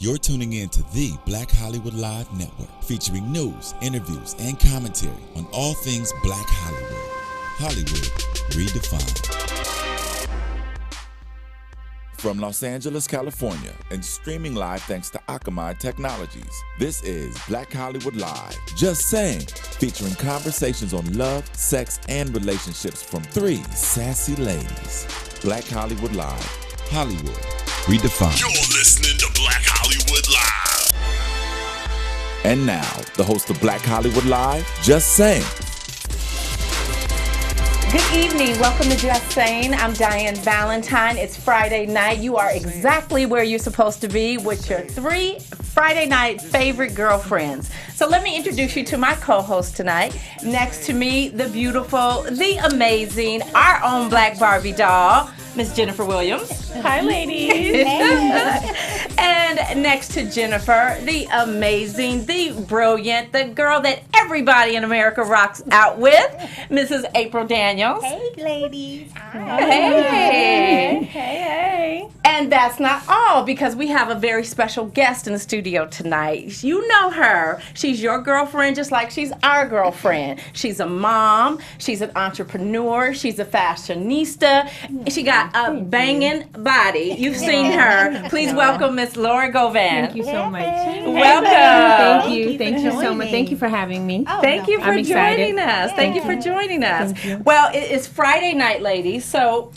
You're tuning in to the Black Hollywood Live Network, featuring news, interviews, and commentary on all things Black Hollywood. Hollywood redefined. From Los Angeles, California, and streaming live thanks to Akamai Technologies, this is Black Hollywood Live. Just saying, featuring conversations on love, sex, and relationships from three sassy ladies. Black Hollywood Live. Hollywood redefined. You're listening to Black Hollywood Live. And now, the host of Black Hollywood Live, Just Saying. Good evening. Welcome to Just Saying. I'm Diann Valentine. It's Friday night. You are exactly where you're supposed to be with your three Friday night favorite girlfriends. So let me introduce you to my co-host tonight. Next to me, the beautiful, the amazing, our own Black Barbie doll, Miss Jennifer Williams. Hi, ladies. And next to Jennifer, the amazing, the brilliant, the girl that everybody in America rocks out with, Mrs. April Daniels. Hey, ladies. Hey. And that's not all, because we have a very special guest in the studio tonight. You know her. She's your girlfriend just like she's our girlfriend. She's a mom. She's an entrepreneur. She's a fashionista. She got a banging body. You've seen her. Please welcome Miss Laura Govan. Thank you so much. Welcome. Thank you. Thank you so much. Thank you for having me. Thank you for I'm excited. joining us. Thank you for joining us. Well, it is Friday night, ladies, so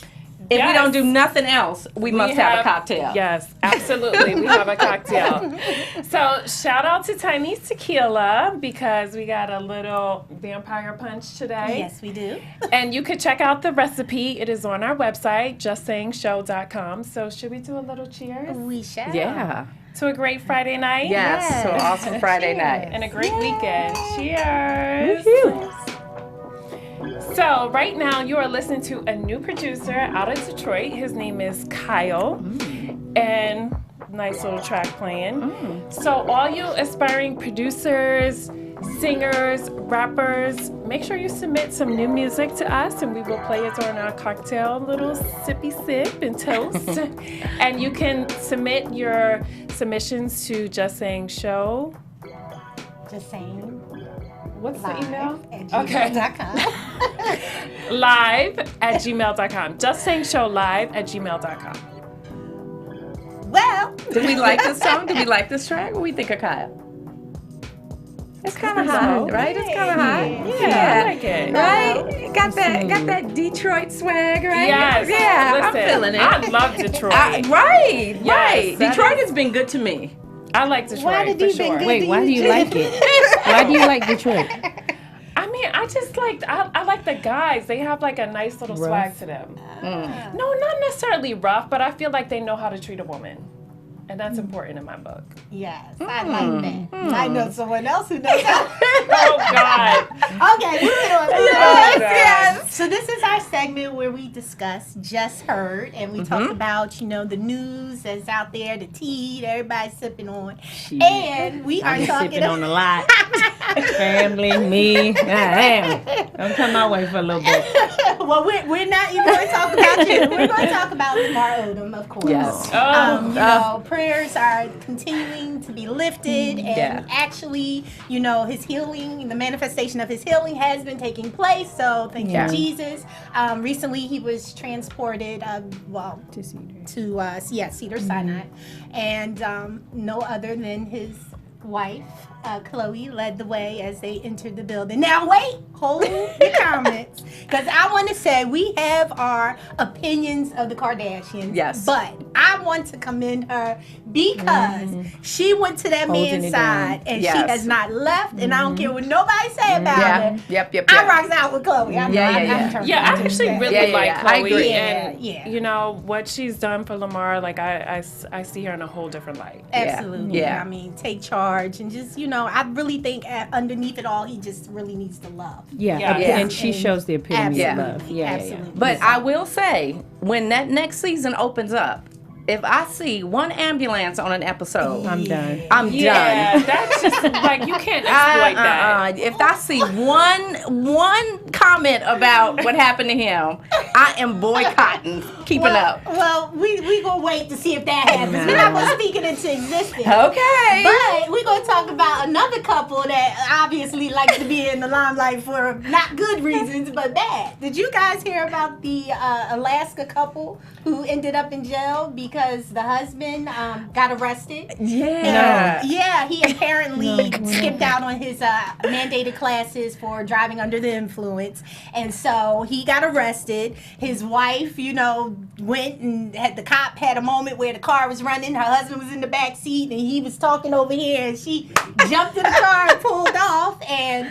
if we don't do nothing else, we must have a cocktail. Yes, absolutely. We have a cocktail. So shout out to Tiny's Tequila, because we got a little vampire punch today. Yes, we do. And you could check out the recipe. It is on our website, justsayingshow.com. So should we do a little cheers? We shall. Yeah. To a great Friday night? Yes, so awesome Friday night. And a great weekend. Cheers. So right now you are listening to a new producer out of Detroit. His name is Kyle. And nice little track playing. So all you aspiring producers, singers, rappers, make sure you submit some new music to us, and we will play it on our cocktail little sippy sip and toast. And you can submit your submissions to Just Saying Show. Just saying. What's the email? @gmail.com. live@gmail.com. Just Saying Show live@gmail.com. Well, Did we like this song? Did we like this track? What do we think of Kyle? It's kind of hot, right? It's kind of hot. Yeah, I like it. Right? Got that Detroit swag, right? Yes. Yeah, Listen, I'm feeling it. I love Detroit. Right. Yes, that Detroit has been good to me. I like Detroit Why did for you been sure. good? Wait, why do you like it? Why do you like Detroit? I mean, I just like I like the guys. They have like a nice little swag to them. No, not necessarily rough, but I feel like they know how to treat a woman. And that's important in my book. yes, I like that. I know someone else who knows that. Oh God. Okay, moving on. Yes. So this is our segment where we discuss Just Heard, and we talk about, the news that's out there, the tea that everybody's sipping on. And we are I'm talking sipping on a lot. Family, me. Damn. Don't come my way for a little bit. Well, we're not even going to talk about you. We're going to talk about Lamar Odom, of course. Yes. Prayers are continuing to be lifted, and Yeah. actually, his healing, the manifestation of his healing has been taking place. So thank you, Jesus. Recently, he was transported, To Cedar. to Cedar Sinai, and no other than his wife, Chloe, led the way as they entered the building. Now wait, hold your comments, because I want to say we have our opinions of the Kardashians. Yes. But I want to commend her because she went to that Holding man's it down. side, and Yes. she has not left, and I don't care what nobody say about it. Yep. I rocks out with Chloe. I'm Yeah. turned Yeah, I on. actually really Yeah, like yeah. Chloe. I agree. And Yeah. what she's done for Lamar, like I see her in a whole different light. Absolutely. Yeah. I mean, take charge and just, I really think underneath it all, he just really needs to love. Yeah. Yeah. And she shows the epitome of Absolutely. love. Yeah. Absolutely. But I will say, when that next season opens up, if I see one ambulance on an episode, I'm done. I'm Yeah, done. that's just like you can't exploit that. If I see one comment about what happened to him, I am boycotting keeping up. Well, we gonna wait to see if that happens. We're not gonna speak it into existence. Okay. But we're gonna talk about another couple that obviously likes to be in the limelight for not good reasons, but bad. Did you guys hear about the Alaska couple who ended up in jail because the husband got arrested? Yeah. Yeah, he apparently skipped out on his mandated classes for driving under the influence, and so he got arrested. His wife, went and the cop had a moment where the car was running. Her husband was in the back seat, and he was talking over here, and she jumped in the car and pulled off, and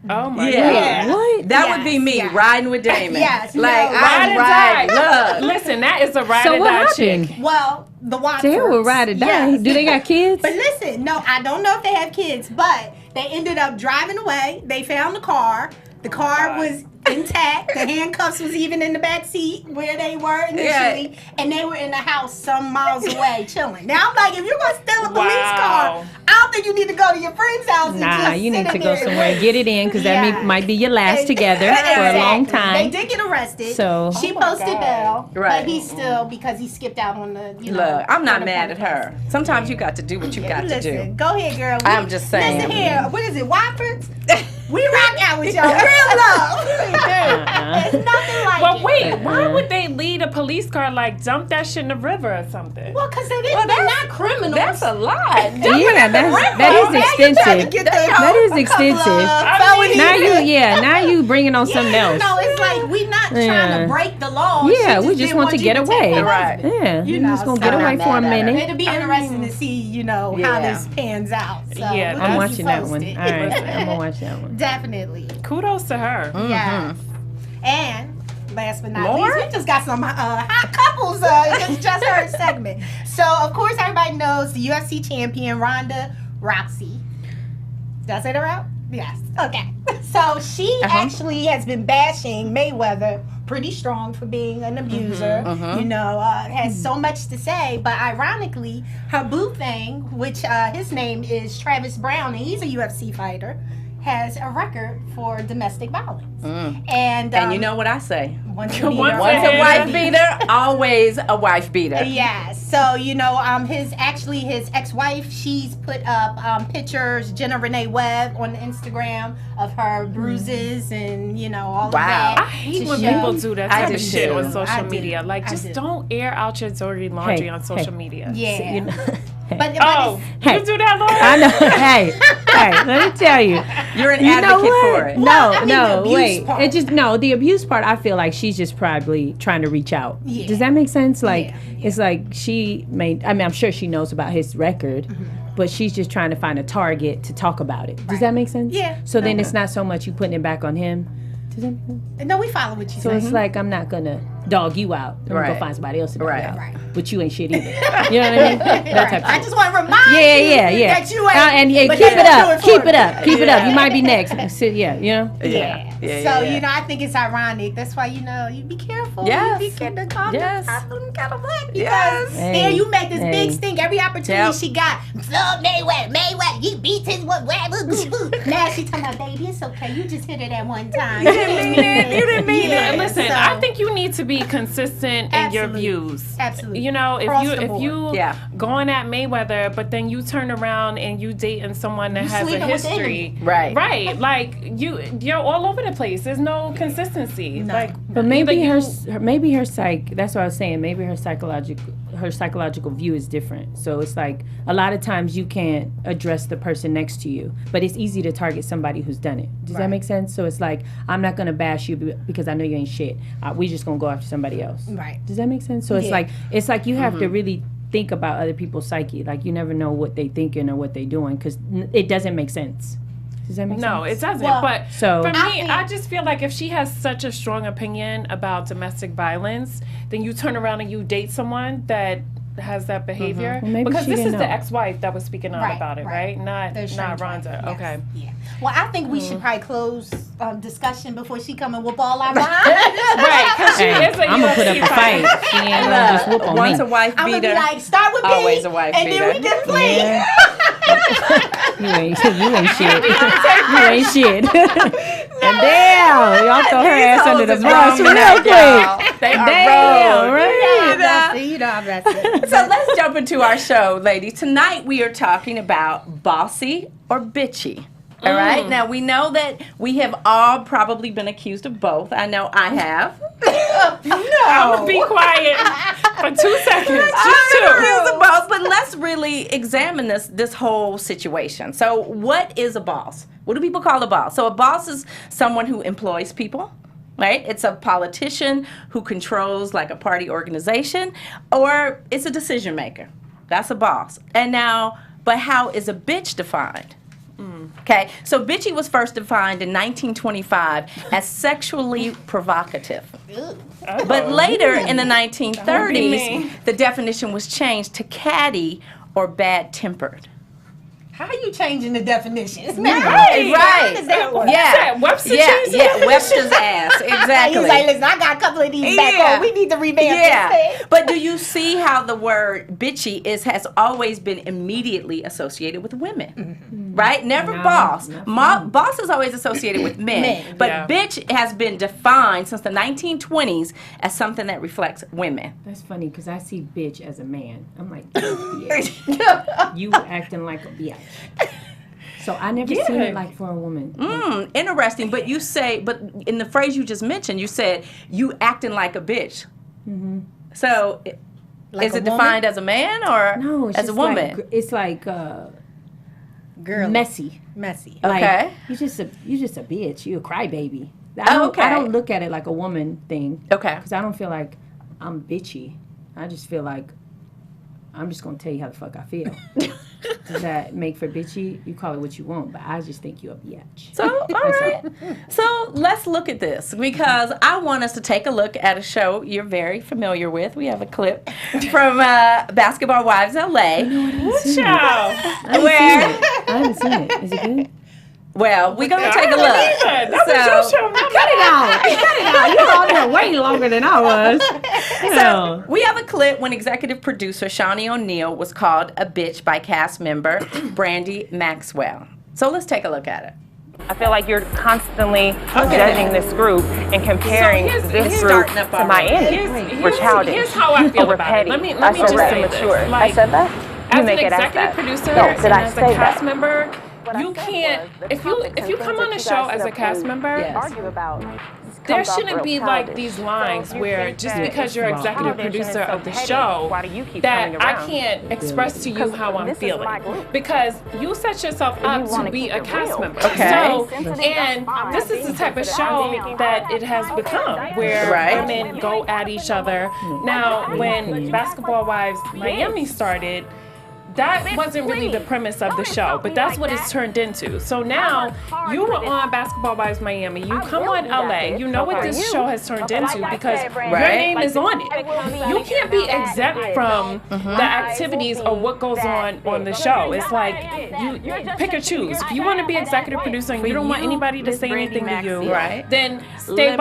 Oh my Yeah. God. What? That would be me riding with Damon. Yes, Like, no, I'm ride or riding. Look. Listen, that is a ride So or what die happened? chick. well, the Watfords. They will ride or die. Yes. Do they got kids? But listen, no, I don't know if they have kids, but they ended up driving away. They found the car. The car was intact. The handcuffs was even in the back seat where they were initially, and they were in the house some miles away chilling. Now I'm like, if you're gonna steal a police car, I don't think you need to go to your friend's house. And Nah, just you sit need to in go there somewhere and get it in because that Yeah. might be your last together for a long Exactly. time. They did get arrested. So- she posted bail, Right. but he's still because he skipped out on the. Look, I'm not on the mad at her. Sometimes you got to do what you got to Listen, do. go ahead, girl. I'm just saying. Listen here. What is it, Wofford's? We rock out with y'all. Real love. It's nothing like But it. wait, why would they lead a police car like dump that shit in the river or something? Well, because they're not criminals. That's a lot. Yeah, that is extensive. That is extensive. Now you bringing on something else. No, it's like we're not trying to break the law. Yeah, She we just didn't want to you get take away. her Right. husband. Yeah, You you know, just gonna so get I'm away not for a mad at her. minute. It'll be interesting to see, how Yeah. this pans out. So Yeah, we'll I'm keep watching you that one. posted. All right, I'm gonna watch that one. Definitely. Kudos to her. Yes. And last but not More? least, we just got some hot couples. It's just her segment. So, of course, everybody knows the UFC champion, Ronda Rousey. Did I say that right? Yes. Okay. So, she actually has been bashing Mayweather pretty strong for being an abuser. Has so much to say. But ironically, her boo thing, which his name is Travis Brown, and he's a UFC fighter, has a record for domestic violence. And you know what I say? once Once Once a wife beater, always a wife beater. Yeah, so his ex-wife, she's put up pictures, Jenna Renee Webb, on Instagram of her bruises and all of Wow. that. I hate to when show- people do that I type do of shit too. on social I do. media. Like, I just do. don't air out your dirty laundry Hey, on social hey. media. Yeah, You know- but Oh, Hey. you do that, Laura? I know. Hey, let me tell you. You're an You know advocate what? for it. Well, I mean, the abuse wait. part. The abuse part. I feel like she's just probably trying to reach out. Yeah. Does that make sense? Like, Yeah. it's like I'm sure she knows about his record, but she's just trying to find a target to talk about it. Does that make sense? Yeah. So then it's not so much you putting it back on him. Does that make sense? No, we follow what you So say. it's like I'm not gonna dog you out. I'm gonna Right. go find somebody else to dog Right. out. Right. But you ain't shit either. You know what I mean? That type of I shit. just want to remind you Yeah. that you ain't. And but keep they it don't up. do for Keep me. it up. Keep it up. You might be next. So, yeah, you know? Yeah. So, I think it's ironic. That's why, you be careful. Yes. You be careful to call Yes. them kind of black. Because Yes. there Hey. you make this Hey. big stink. Every opportunity Yep. she got. Floyd Mayweather, he beats his whatever. Now she talking about, baby, it's okay. You just hit it at one time. You didn't mean it. You didn't mean Yeah, it. Listen, so- I think you need to be consistent in your Absolutely. views. Absolutely. If Across the board. you Yeah. going at Mayweather, but then you turn around and you dating someone that You has a sleeping with the history, Right. Right? Like you're all over the place. There's no consistency. No. Like, But maybe either her psych. That's what I was saying. Maybe her psychological view is different. So it's like a lot of times you can't address the person next to you, but it's easy to target somebody who's done it. Does that make sense? So it's like I'm not gonna bash you because I know you ain't shit. We just gonna go after somebody else. Right. Does that make sense? So it's Yeah. like you have to really think about other people's psyche. Like you never know what they thinking or what they doing because it doesn't make sense. Does that make No, it sense? doesn't. Well, but So- for I me, think- I just feel like if she has such a strong opinion about domestic violence, then you turn around and you date someone that has that behavior? Well, maybe because she this is didn't the know. ex-wife that was speaking out Right, about it, right. right? Not The strange wife, Rhonda. yes, Okay. Yeah. Well, I think we should probably close discussion before she come and whoop all our behind. Right, because she Hey, is a I'm gonna put up UFC a fight. She ain't gonna just whoop on Once me. a wife I'm gonna beater, be like, start with me, always a wife and then we beater. can play. Yeah. You ain't shit. You ain't shit. And damn, y'all throw her ass under the bus real quick. They are Damn, rogue. right? You know I'm wrestling. So let's jump into our show, ladies. Tonight we are talking about bossy or bitchy. All right. Now we know that we have all probably been accused of both. I know I have. I'm going to be quiet for 2 seconds. Just I'm two. accused of both, but let's really examine this whole situation. So what is a boss? What do people call a boss? So a boss is someone who employs people. Right? It's a politician who controls like a party organization, or it's a decision maker. That's a boss. And now, but how is a bitch defined? Okay, so bitchy was first defined in 1925 as sexually provocative. But later in the 1930s, the definition was changed to catty or bad-tempered. How are you changing the definitions? Right. How does that work? Yeah. Webster yeah, changed the yeah, Webster's ass. Exactly. He's like, listen, I got a couple of these back Yeah. on. We need to revamp Yeah, this thing. but do you see how the word bitchy has always been immediately associated with women, right? Never boss. Boss is always associated with men, but Yeah. bitch has been defined since the 1920s as something that reflects women. That's funny because I see bitch as a man. I'm like, bitch. You acting like a bitch. So I never seen it like for a woman. Interesting, but you say, but in the phrase you just mentioned, you said you acting like a bitch. So Like is a it woman? defined as a man or No, it's as a just woman? Like, it's like Girl. messy. Messy. Like, Okay. you just a bitch. You a crybaby. Okay. I don't look at it like a woman thing. Okay. Because I don't feel like I'm bitchy. I just feel like I'm just gonna tell you how the fuck I feel. Does that make for bitchy? You call it what you want, but I just think you're a bitch. So, all right. So let's look at this because I want us to take a look at a show you're very familiar with. We have a clip from Basketball Wives LA. Ciao. Where, I haven't seen it. Is it good? well, we're going to take a look. That was your show. Not Cut it out. You're on there way longer than I was. So we have a clip when executive producer Shawnee O'Neal was called a bitch by cast member Brandy Maxwell. So let's take a look at it. I feel like you're constantly judging this group and comparing here's this group starting up to already. Miami. We're childish. Here's how I feel We're about petty. it. Let me I just said say immature. this. I said that? You As make an it as executive that. producer No, and did I as a say cast that? member, What you I said can't. was the If you topics and come things on that a you show guys as a sit up cast and member, argue about there comes off shouldn't real be like childish. these lines So you where think just that because you're it's executive television is producer so of the petty, show why do you keep that coming I around? can't express to you 'Cause how I'm this is feeling my group. because you set yourself up to wanna be keep a it cast real. member. Okay. So, Sensitive, and that's fine. this is the type of show that it has become where Right. women go at each other. Now, when Basketball Wives Miami started, that wasn't really the premise of the show, but that's what it's turned into. So now you were on Basketball Wives Miami, you come on LA, you know what this show has turned into because your Right. name is on it. You can't be exempt from the activities or what goes on the show. It's like you pick or choose. If you want to be executive producer and you don't want anybody to say anything to you, Right. then stay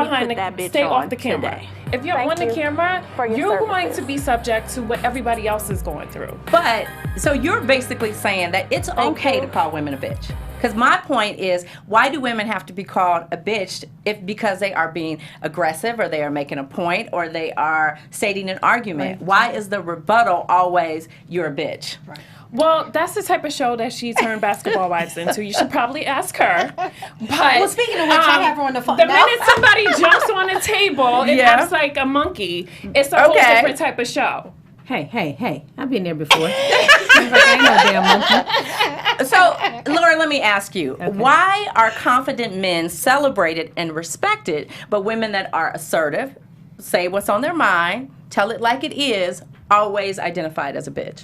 stay off the camera. If you're on the camera, you're going to be subject to what everybody else is going through. But, so you're basically saying that it's okay to call women a bitch. Because my point is, why do women have to be called a bitch because they are being aggressive or they are making a point or they are stating an argument? Why is the rebuttal always, you're a bitch? Right. Well, that's the type of show that she turned Basketball Wives into. You should probably ask her. But Well, speaking of which, I have her on the phone The now. minute somebody jumps on a table and Yeah. acts like a monkey, it's a whole Okay. different type of show. Hey. I've been there before. Seems like I ain't no damn monkey. So, Laura, let me ask you, why are confident men celebrated and respected, but women that are assertive, say what's on their mind, tell it like it is, always identified as a bitch?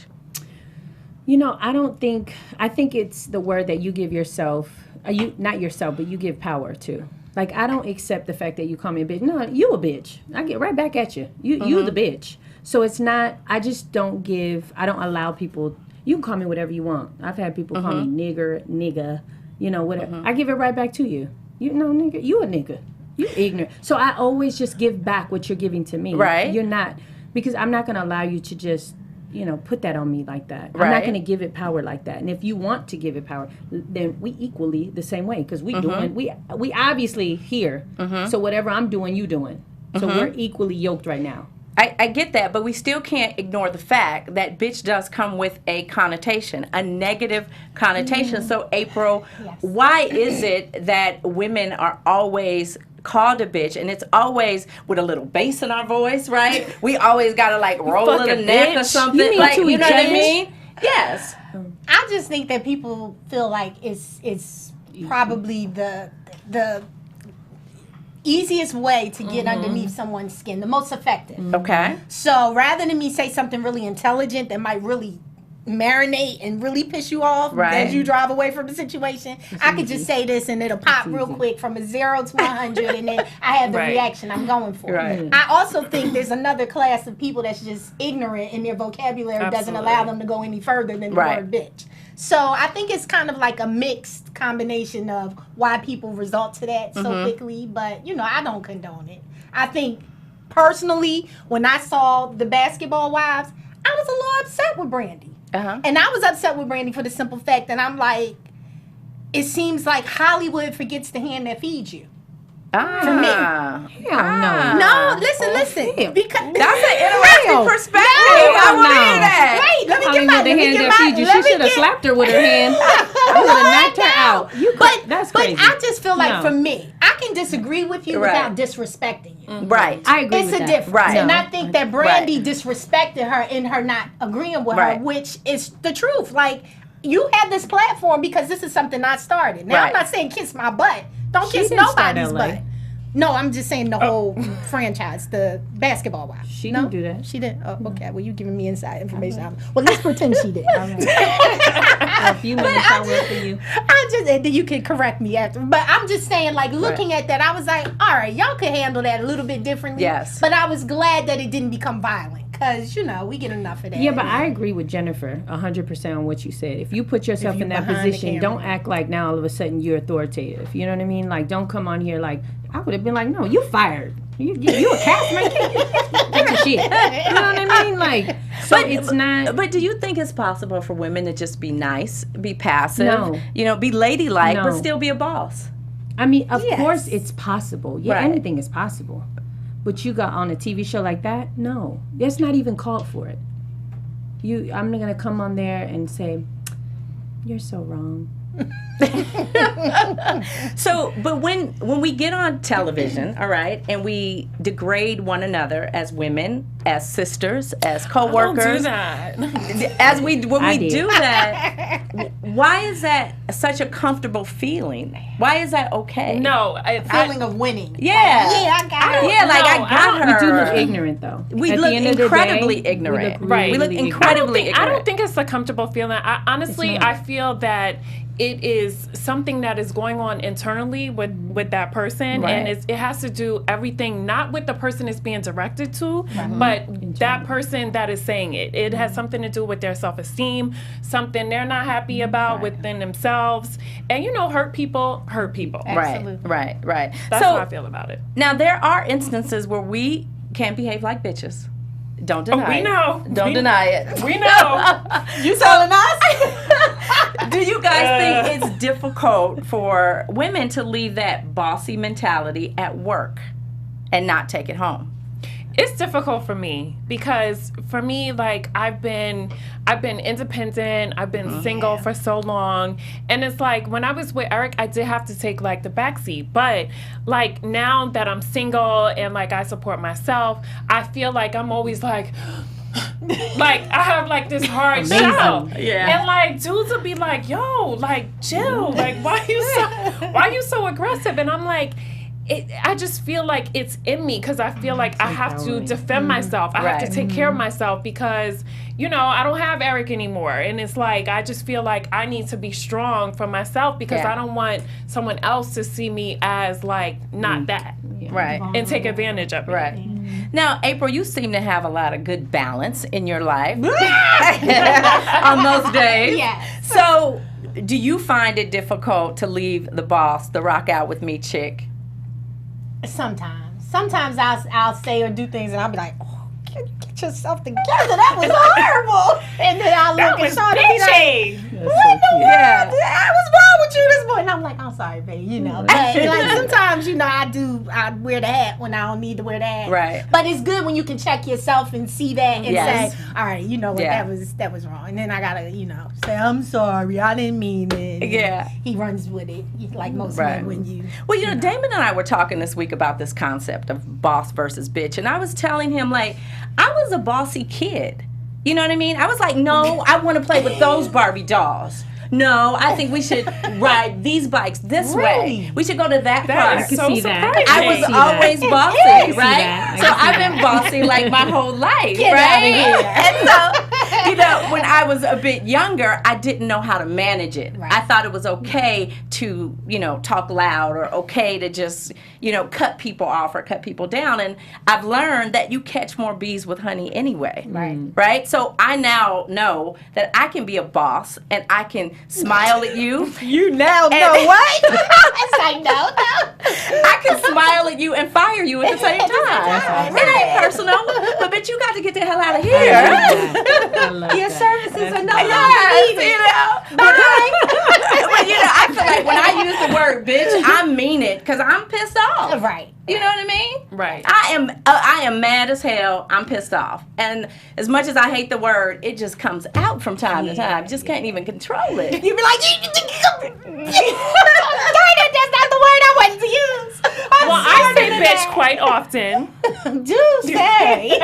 You know, I think it's the word that you give yourself, not yourself, but you give power to. Like, I don't accept the fact that you call me a bitch. No, you a bitch. I get right back at you. You the bitch. So it's not, I don't allow people, you can call me whatever you want. I've had people call me nigga, you know, whatever. I give it right back to you. You know, nigga, you a nigga. You ignorant. So I always just give back what you're giving to me. Right. You're not, because I'm not going to allow you to just, you know, put that on me like that. Right. I'm not going to give it power like that. And if you want to give it power, then we equally the same way, because we obviously here. So whatever I'm doing, you doing. So we're equally yoked right now. I get that, but we still can't ignore the fact that bitch does come with a connotation, a negative connotation. So, April, why is it that women are always called a bitch, and it's always with a little bass in our voice, right? We always gotta like roll in the neck or something. You mean like, to you know what I bitch? mean? Yes. I just think that people feel like it's probably the easiest way to get underneath someone's skin, the most effective. Okay. So rather than me say something really intelligent that might really marinate and really piss you off as you drive away from the situation, I could just say this and it'll pop real quick from a 0 to 100, and then I have the reaction I'm going for. I also think there's another class of people that's just ignorant, and their vocabulary doesn't allow them to go any further than the word bitch. So I think it's kind of like a mixed combination of why people resort to that so quickly, but you know, I don't condone it. I think personally, when I saw the Basketball Wives, I was a little upset with Brandy. And I was upset with Brandy for the simple fact that I'm like, it seems like Hollywood forgets the hand that feeds you. For me. No, listen. Because that's an interesting perspective. I want to hear that. Wait, let me Hollywood, get my the hand that feeds you. She should have slapped her with her hand. I would have knocked her out. That's crazy. But I just feel like for me, I can disagree with you without disrespecting you. Right. I agree it's with a that. difference. Right. And I think that Brandy disrespected her in her not agreeing with her, which is the truth. Like, you have this platform because this is something I started. Now, I'm not saying kiss my butt. Don't kiss nobody's butt. No, I'm just saying the whole franchise, the Basketball Wives. She didn't do that. She didn't? Oh, okay. Well, you're giving me inside information. Well, let's pretend she did. A few minutes I will for you. And then you can correct me after. But I'm just saying, like, looking at that, I was like, all right, y'all could handle that a little bit differently. Yes. But I was glad that it didn't become violent. Because, you know, we get enough of that. Yeah, but I agree with Jennifer 100% on what you said. If you put yourself in that position, don't act like now all of a sudden you're authoritative. You know what I mean? Like, don't come on here like, I would have been like, no, you fired. You a castmate. Get your shit. You know what I mean? Like, so it's not. But do you think it's possible for women to just be nice, be passive, No. you know, be ladylike, No. but still be a boss? I mean, of course it's possible. Yeah, Right. anything is possible. But you got on a TV show like that? No. That's not even called for it. I'm not going to come on there and say, you're so wrong. So, but when we get on television, all right, and we degrade one another as women, as sisters, as co-workers, Don't do that. when we do that, why is that such a comfortable feeling? Why is that okay? No, feeling of winning. Yeah. I got her. Yeah, like I got her. We do look ignorant, though. We At look the end of the incredibly day, ignorant. We look Right. We look really incredibly ignorant. I don't think it's a comfortable feeling. Honestly, It's not. I feel that it is something that is going on internally with that person, Right. and it has to do everything not with the person it's being directed to, but that person that is saying it. It has something to do with their self-esteem, something they're not happy about within themselves, and hurt people. Absolutely. Right. That's So how I feel about it. now there are instances where we can't behave like bitches. Don't deny we it. know. Don't deny it. We know. You telling us? Do you guys think it's difficult for women to leave that bossy mentality at work and not take it home? It's difficult for me because for me, like I've been independent, I've been single for so long, and it's like when I was with Eric, I did have to take like the backseat, but like now that I'm single and like I support myself, I feel like I'm always like like I have like this hard shell, and like dudes will be like, "Yo, like chill, like why you so aggressive?" And I'm like, I just feel like it's in me because I feel like I have to defend myself. I have to take care of myself because, I don't have Eric anymore. And it's like, I just feel like I need to be strong for myself because I don't want someone else to see me as like not that. Right. And take advantage of it. Right. Now, April, you seem to have a lot of good balance in your life on those days. Yes. So, do you find it difficult to leave the boss, the rock out with me chick? Sometimes I'll say or do things and I'll be like, oh, get yourself together. That was horrible. And then I'll look at Sean and be like, Bitchy. what the Yeah. world? What's wrong with you this morning? I'm like, I'm sorry, babe. You know, but like sometimes, you know, I wear the hat when I don't need to wear the hat. Right. But it's good when you can check yourself and see that and Yes. say, all right, you know what, Yeah. that was wrong. And then I gotta, you know, say, I'm sorry, I didn't mean it. And Yeah. he runs with it, like most Right. men when you. Well, you know, Damon and I were talking this week about this concept of boss versus bitch, and I was telling him, like, I was a bossy kid. You know what I mean? I was like, no, I want to play with those Barbie dolls. No, I think we should ride these bikes this way. We should go to that park. That is so see that. surprising. I was always bossy, right? that. I So can see I've been bossy like my whole life, Get right? outta here. And so, you know, when I was a bit younger, I didn't know how to manage it. Right. I thought it was okay to, you know, talk loud or okay to just, you know, cut people off or cut people down. And I've learned that you catch more bees with honey anyway. Right. Right? So I now know that I can be a boss and I can smile at you. You now know what? It's like, no. I can smile at you and fire you at the same time. It ain't personal, but bitch, you got to get the hell out of here. I love Your that. services are no Yes, longer you needed. know. But you know, I feel like when I use the word bitch, I mean it because I'm pissed off. Right. You know what I mean? Right. I am mad as hell. I'm pissed off, and as much as I hate the word, it just comes out from time to time. Just can't even control it. You'd be like, darn it, that's not the word I wanted to use. Well, I say bitch quite often. Do say.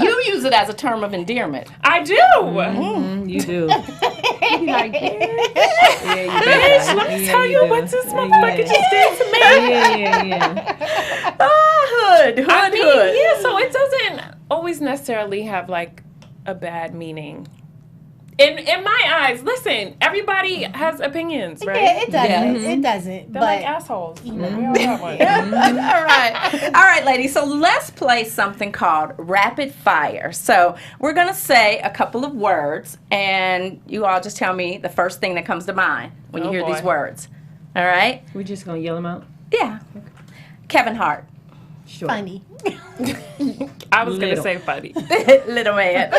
You use it as a term of endearment. I do. You do. You be like, bitch. Yeah, you do. Bitch, let me tell you what this motherfucker just did to me. Yeah. Hood. I mean, yeah, so it doesn't always necessarily have like a bad meaning. In my eyes, listen, everybody has opinions, right? Yeah, it doesn't. Yes. It doesn't. They're but like assholes. We all got one. All right, ladies. So let's play something called rapid fire. So we're gonna say a couple of words, and you all just tell me the first thing that comes to mind when you Oh, hear boy. these words. All right? We're just going to yell them out? Yeah. Kevin Hart, Sure. funny. I was going to Little. say funny. little man.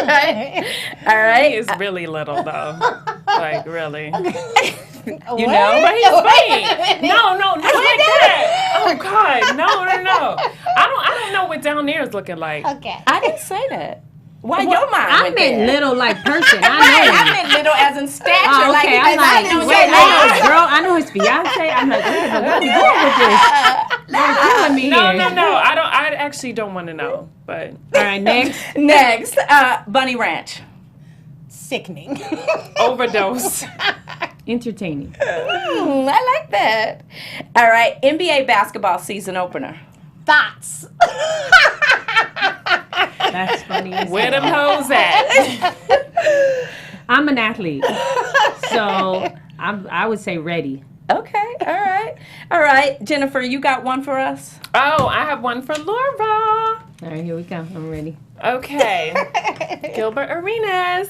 All right. He is really little, though. Like, really. You What? know? But he's funny. No, not like that. Oh, God. No. I don't know what down there is looking like. Okay. I didn't say that. Why your mind I went meant there? little like person. I Right, know. I meant little as in stature. Oh, like, okay. I'm like, know wait, your I know age. his girl. I know his fiance. I'm like, wait, but what are we doing with this? You're killing me here. No. I actually don't want to know. But All right, next. Next, Bunny Ranch. Sickening. overdose. Entertaining. I like that. All right, NBA basketball season opener. Thoughts. That's funny. as Where hell. them hoes at? I'm an athlete, so I would say ready. Okay, all right. Jennifer, you got one for us? Oh, I have one for Laura. All right, here we go. I'm ready. Okay. Gilbert Arenas.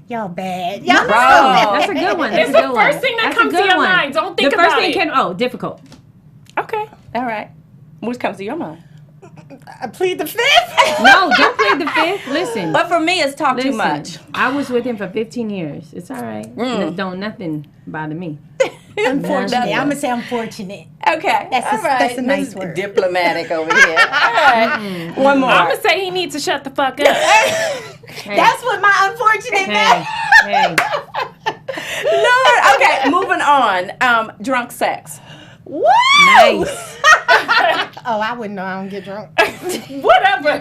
Y'all bad. Y'all Bro. That's a good one. That's It's a the good first one. thing that That's a comes to good your one. mind. Don't think the first about thing it. difficult. Okay. All right. What comes to your mind? I plead the fifth. No, don't play the fifth. Listen. But for me, it's talk too Listen, much. I was with him for 15 years. It's all right. Don't nothing bother me. Unfortunately. I'm going to say unfortunate. Okay. That's a nice word. Diplomatic over here. All right. One more. I'm going to say he needs to shut the fuck up. Hey, That's what my unfortunate meant. hey. Lord. Okay, moving on. Drunk sex. What? Nice. Oh, I wouldn't know. I don't get drunk. Whatever.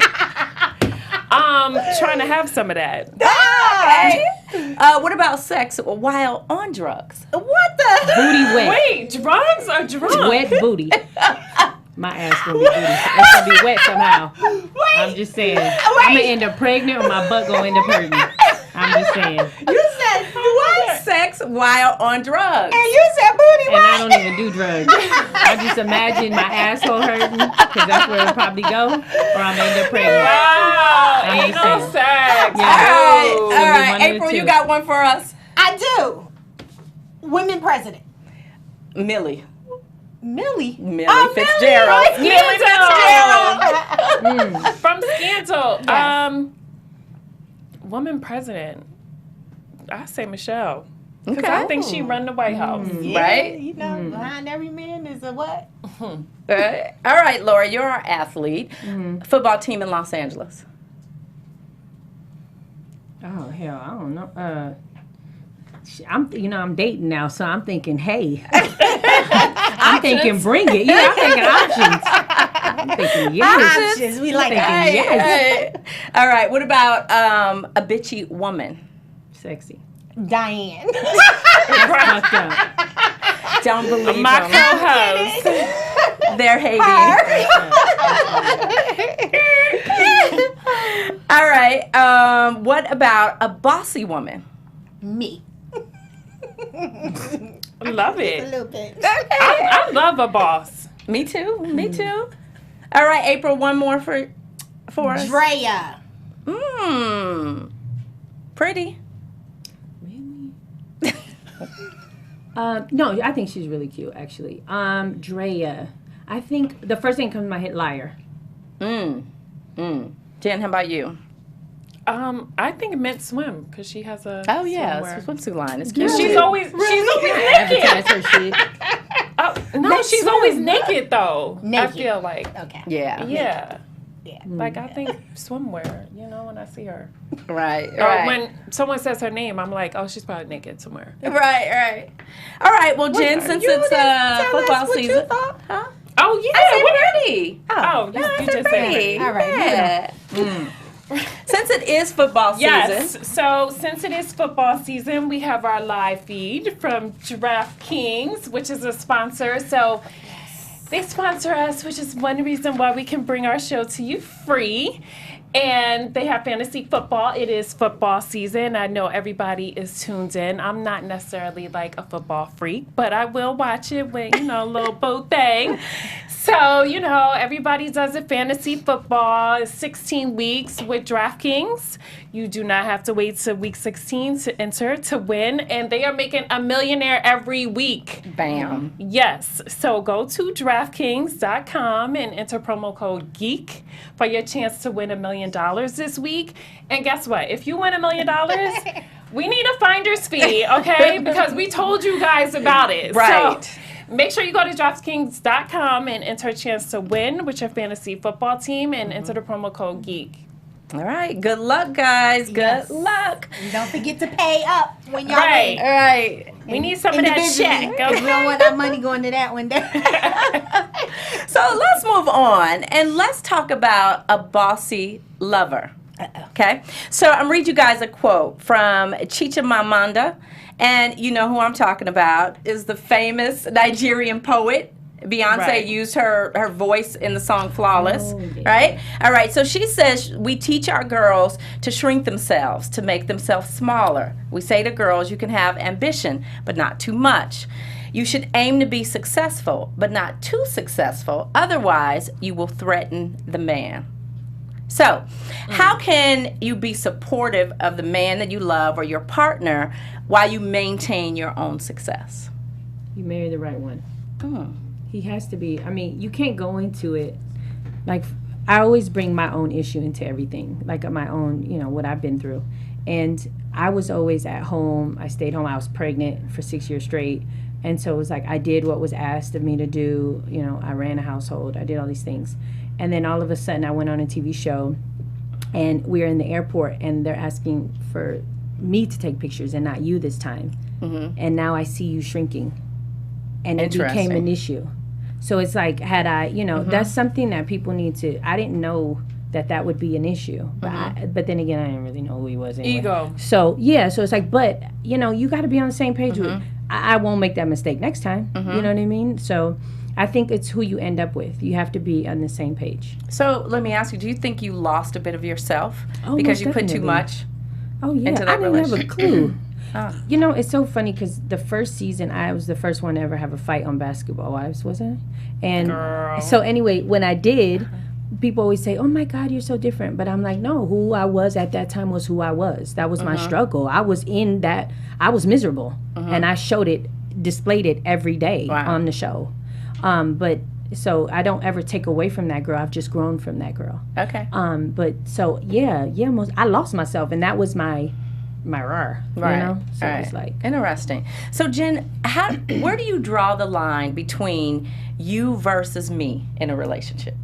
Trying to have some of that. Okay. What about sex while on drugs? What the? Booty wet. Wait, drugs or drunk? Wet booty. My ass gonna be booty. It's gonna be wet somehow. I'm just saying. I'm gonna end up pregnant or my butt gonna end up hurting. I'm just saying. You said what? Sex sex while on drugs. And you said booty And I don't even do drugs. I just imagine my asshole hurting, because that's where it'll probably go, or I'm end up pregnant. Wow, I'm ain't just no saying. sex. Yeah. All One right. of the April, you two. got one for us? I do. Women president. Millie. Millie. Millie Fitzgerald. Millie Fitzgerald. From Scandal. Yes. Woman president. I say Michelle. Because Okay. I think she run the White House. Yeah, Right? You know, behind every man is a what? All right, Laura, you're our athlete. Football team in Los Angeles. Oh hell, I don't know. I'm dating now, so I'm thinking, hey. I'm thinking, bring it. Yeah, I'm thinking options. I'm thinking, yes. Options. We like Thinking, that. yes. All right, what about a bitchy woman? Sexy. Diann. Fucked up. Don't believe My them. co-host. They're hating. All right, what about a bossy woman? Me. Love A it. little bit. I love a boss. Me too. Me too. All right, April. One more for us. Drea. Pretty. Really? No, I think she's really cute, actually. Drea. I think the first thing comes to my head, liar. Jen, how about you? I think Mint Swim because she has a. Oh yeah, swimwear. it's a swimsuit line. It's cute. She's always naked. Advertise her shit. Oh, no, Mint she's Swim. always naked though. Naked. I feel like. Okay. Yeah. Yeah. Yeah. Like I think swimwear. You know when I see her. Right. Or Right. when someone says her name, I'm like, oh, she's probably naked somewhere. Right. All right. Well, Jen, since it's football season, huh? Oh yeah. I what- said pretty. Oh, you just said Pretty. it. All right, Yeah. Since it is football season, Yes. So since it is football season, we have our live feed from DraftKings, which is a sponsor. So they sponsor us, which is one reason why we can bring our show to you free. And they have fantasy football. It is football season. I know everybody is tuned in. I'm not necessarily like a football freak, but I will watch it with, a little boat thing. So, everybody does it. Fantasy football is 16 weeks with DraftKings. You do not have to wait to week 16 to enter to win. And they are making a millionaire every week. bam. Yes. So go to DraftKings.com and enter promo code GEEK for your chance to win $1 million this week. And guess what? If you win $1 million, we need a finder's fee, okay? Because we told you guys about it. Right. So make sure you go to DraftKings.com and enter a chance to win with your fantasy football team and enter the promo code GEEK. All right. Good luck, guys. Good Yes. luck. And don't forget to pay up when y'all Right. All right. We need some of that check. Because we don't want our money going to that one day. So let's move on and let's talk about a bossy lover. Okay? So I'm read you guys a quote from Chicha Mamanda. And you know who I'm talking about is the famous Nigerian poet. Beyonce Right. used her voice in the song Flawless, Oh, yeah. right? All right, so she says we teach our girls to shrink themselves, to make themselves smaller. We say to girls, you can have ambition, but not too much. You should aim to be successful, but not too successful. Otherwise, you will threaten the man. So, how can you be supportive of the man that you love or your partner while you maintain your own success? You marry the right one. He has to be. I mean, you can't go into it like I always bring my own issue into everything, like my own, what I've been through. And I was always at home. I stayed home. I was pregnant for 6 years straight. And so it was like I did what was asked of me to do. I ran a household. I did all these things. And then all of a sudden I went on a TV show and we were in the airport and they're asking for me to take pictures and not you this time. And now I see you shrinking. And it became Interesting. an issue. So it's like, had I, that's something that people need to, I didn't know that would be an issue. But then again, I didn't really know who he was anyway. Ego. So, yeah, so it's like, but, you got to be on the same page with, I won't make that mistake next time. You know what I mean? So I think it's who you end up with. You have to be on the same page. So let me ask you, do you think you lost a bit of yourself Oh, because most you put too definitely. much? Oh, yeah. Into that I didn't have a relationship. clue. You know, it's so funny because the first season, I was the first one to ever have a fight on Basketball Wives, wasn't I? And so anyway, when I did, people always say, "Oh my God, you're so different." But I'm like, no, who I was at that time was who I was. That was my struggle. I was in that. I was miserable, and I showed it, displayed it every day on the show. But so I don't ever take away from that girl. I've just grown from that girl. Okay. But so I lost myself, and that was my raw, Right. you know? So Right. it's like, Interesting. So Jen, where do you draw the line between you versus me in a relationship?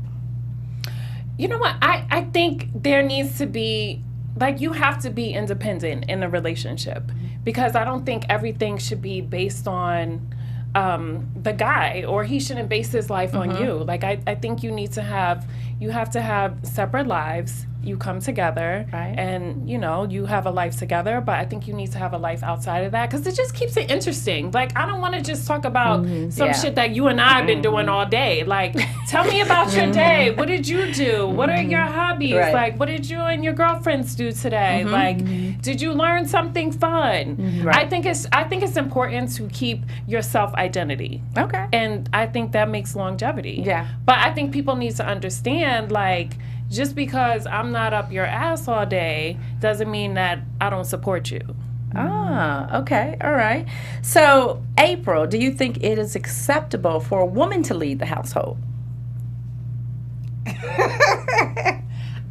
You know what? I think there needs to be, like, you have to be independent in a relationship, because I don't think everything should be based on the guy, or he shouldn't base his life on you. Like, I think you have to have separate lives. You come together, Right. and you have a life together, but I think you need to have a life outside of that, because it just keeps it interesting. Like, I don't want to just talk about some shit that you and I have been doing all day. Like, tell me about your day. What did you do? What are your hobbies? Right. Like, what did you and your girlfriends do today? Like, did you learn something fun? Right. I think it's important to keep your self identity. Okay. And I think that makes longevity. Yeah. But I think people need to understand, like, just because I'm not up your ass all day doesn't mean that I don't support you. Okay. All right. So, April, do you think it is acceptable for a woman to lead the household?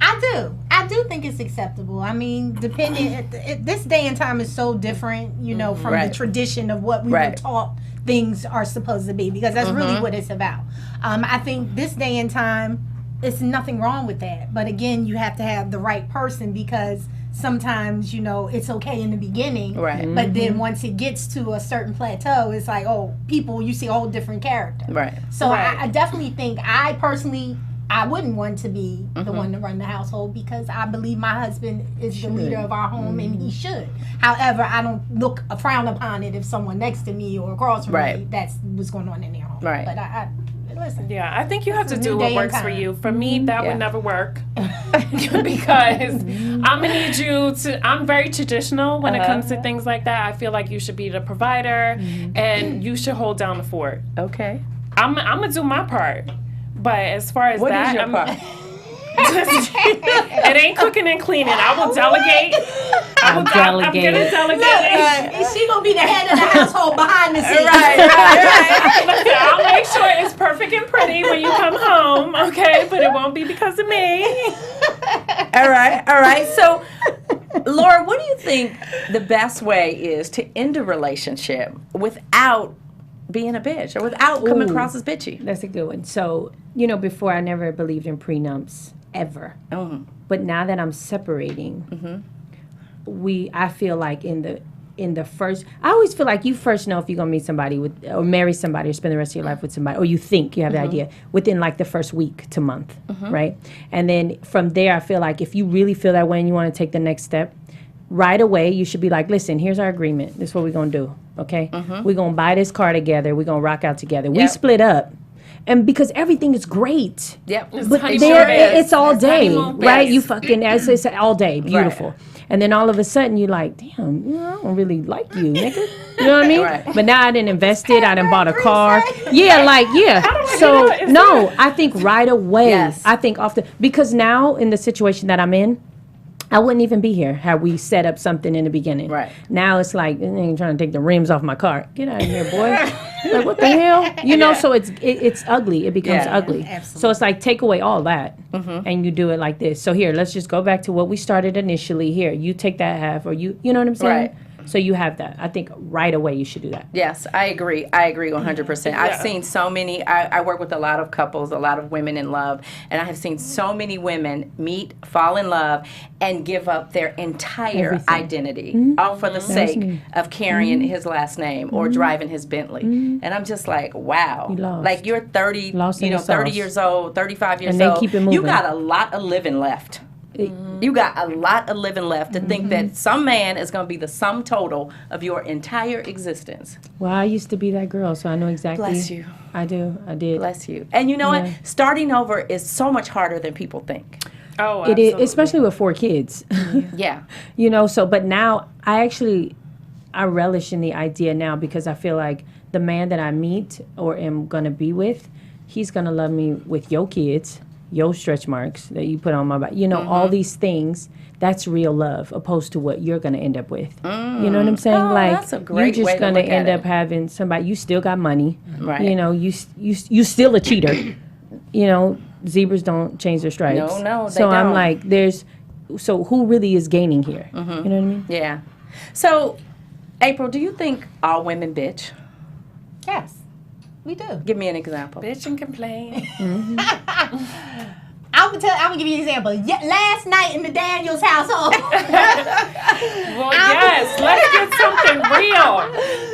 I do think it's acceptable. I mean, this day and time is so different, from the tradition of what we were taught things are supposed to be, because that's really what it's about. I think this day and time, it's nothing wrong with that. But again, you have to have the right person, because sometimes, it's okay in the beginning. Right. But then once it gets to a certain plateau, it's like, you see a whole different character. Right. So I definitely think, I wouldn't want to be the one to run the household, because I believe my husband is the leader of our home, and he should. However, I don't frown upon it if someone next to me or across from me, that's what's going on in their home. Right. But I listen. Yeah, I think you have to It's a do new what day works and for time. you. For me, that Yeah. would never work. Because I'm gonna need you to. I'm very traditional when it comes to things like that. I feel like you should be the provider, and you should hold down the fort. Okay. I'm gonna do my part, but as far as What that, is your part? it ain't cooking and cleaning. I will delegate. I'm gonna delegate. Is she gonna be the head of the household behind the scenes? Right. Listen, I'll make sure it's perfect and pretty when you come home, okay? But it won't be because of me. All right. So, Laura, what do you think the best way is to end a relationship without being a bitch, or without coming across as bitchy? that's a good one. So, before I never believed in prenups, ever. But now that I'm separating, I feel like in the first, I always feel like you first know if you're gonna meet somebody or marry somebody or spend the rest of your life with somebody, or you think you have the idea within like the first week to month, right? And then from there, I feel like if you really feel that way and you want to take the next step, right away you should be like, listen, here's our agreement. This is what we're gonna do, okay? We're gonna buy this car together. We're gonna rock out together. We split up. And because everything is great. Yep. But it's all day, right? You fucking, as they say, all day, beautiful. And then all of a sudden you're like, damn, I don't really like you, nigga. You know what I mean? Right. But now I didn't invest it. I done bought a car. So no, I think right away. Yes. I think often, because now in the situation that I'm in, I wouldn't even be here had we set up something in the beginning. Right. Now it's like, ain't trying to take the rims off my car. Get out of here, boy. Like, what the hell? So it's ugly. It becomes ugly. absolutely. So it's like, take away all that, and you do it like this. So here, let's just go back to what we started initially. Here, you take that half, or you know what I'm saying? Right. So you have that. I think right away you should do that. Yes, I agree 100%. I've seen so many, I work with a lot of couples, a lot of women in love, and I have seen so many women meet, fall in love, and give up their entire identity, all for the sake of carrying his last name or driving his Bentley. And I'm just like, wow. lost. Like, you're 30, Lost in the 30 sauce. years old, 35 years And they old. keep it You moving. got a lot of living left. You got a lot of living left to think that some man is going to be the sum total of your entire existence. Well, I used to be that girl, so I know exactly. Bless you. I do. I did. Bless you. And you know what? Starting over is so much harder than people think. Oh, It is, especially with 4 kids. Yeah. So, but now I actually, I relish in the idea now because I feel like the man that I meet or am gonna be with, he's gonna love me with your kids, your stretch marks that you put on my body. You know, all these things. That's real love, opposed to what you're gonna end up with. You know what I'm saying? Oh, like that's a great you're way just to gonna look at end it. up having somebody. You still got money, Right. You know, you still a cheater. You know, zebras don't change their stripes. No, they So I'm don't. like, so who really is gaining here? You know what I mean? Yeah. So, April, do you think all women bitch? Yes, we do. Give me an example. Bitch and complain. I'm gonna give you an example. Last night in the Daniels household. Well, yes, let's get something real.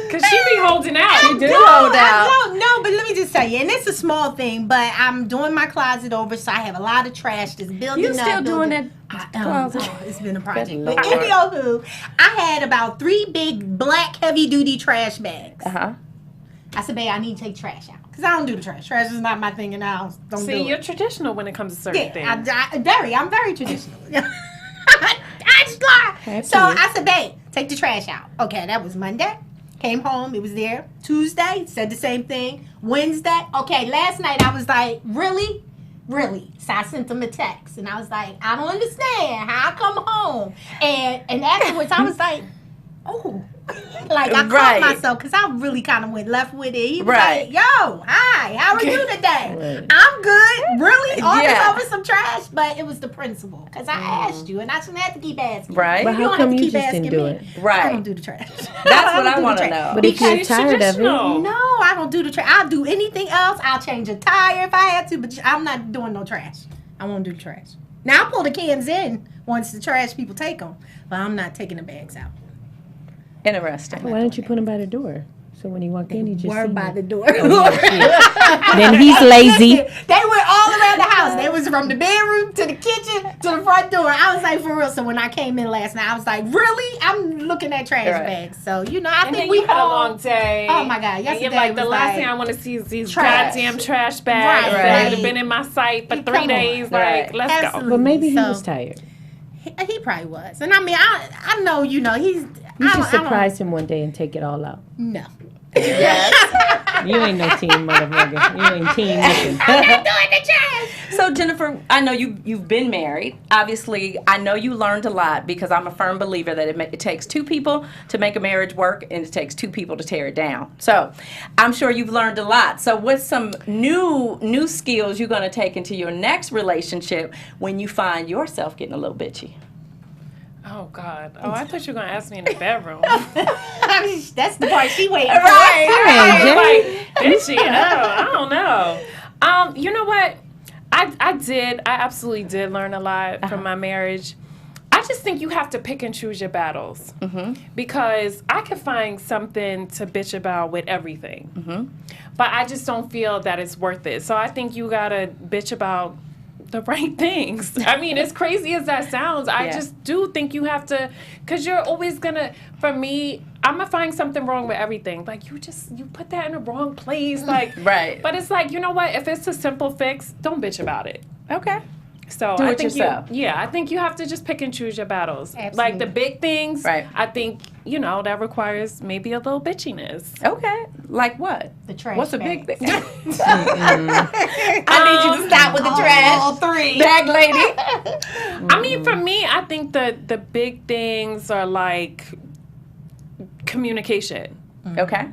Because she be holding out. She do hold out. No, but let me just tell you, and it's a small thing, but I'm doing my closet over, so I have a lot of trash that's building You up. still doing building- that closet? It's been a project. Good But Lord. anywho, I had about 3 big black heavy-duty trash bags. Uh-huh. I said, babe, I need to take trash out. Because I don't do the trash. Trash is not my thing in the house. Don't See, do you're it. traditional when it comes to certain things. I'm very traditional. I just lie. So I said, babe, take the trash out. Okay, that was Monday. Came home, it was there. Tuesday, said the same thing. Wednesday, okay, last night I was like, really? Really? So I sent him a text, and I was like, I don't understand how I come home. And afterwards, I was like, oh. Like, I Right. caught myself, because I really kind of went left with it. He was Right. like, yo, hi, how are you today? I'm good. Really? All Yeah. this over some trash? But it was the principle, because I asked you, and I shouldn't have to keep asking. Right. But You how don't have come to you keep just asking didn't do me. it? Right. I don't do the trash. That's what don't I do the want to trash. know. But if you're She's tired of it, traditional. No, I don't do the trash. I'll do anything else. I'll change a tire if I had to, but I'm not doing no trash. I won't do the trash. Now, I'll pull the cans in once the trash people take them, but I'm not taking the bags out. Interesting. why don't you put him by the door? So when he walked in, he just Were seen by it. the door. Then he's lazy. They went all around the house. They was from the bedroom to the kitchen to the front door. I was like, for real. So when I came in last night, I was like, really? I'm looking at trash Right. bags. So, you know, I And then think we you had a all... long day. Oh, my God. And Yesterday you're like, the was last like thing I want to see is these trash. goddamn trash bags Right. that Right. have been in my sight for Come 3 on. days. Right. Like, let's Absolutely. But maybe he So- was tired. He probably was. And I mean, I know, you know, he's... You I should don't- I don't- surprise him one day and take it all out. No. You ain't no team motherfucker. You ain't team nothing. I'm not doing the trash. So Jennifer, I know you've been married. Obviously, I know you learned a lot because I'm a firm believer that it takes 2 people to make a marriage work, and it takes 2 people to tear it down. So I'm sure you've learned a lot. So what's some new skills you're going to take into your next relationship when you find yourself getting a little bitchy? Oh, God. Oh, I thought you were going to ask me in the bedroom. That's the part she waiting for. Like, bitchy, I don't know. You know what? I absolutely did learn a lot from my marriage. I just think you have to pick and choose your battles. Because I could find something to bitch about with everything. But I just don't feel that it's worth it. So I think you got to bitch about the right things. I mean, as crazy as that sounds, I just do think you have to, because you're always gonna, for me, I'm gonna find something wrong with everything. Like, you put that in the wrong place. Like, Right. But it's like, you know what? If it's a simple fix, don't bitch about it. Okay. So Do I it think yourself. I think you have to just pick and choose your battles. Like Absolutely. the big things, Right. I think, that requires maybe a little bitchiness. Okay. Like what? The trash What's a big bags. thing? I need you to stop with the trash. All 3. Bag lady. I mean, for me, I think the big things are like communication. Okay.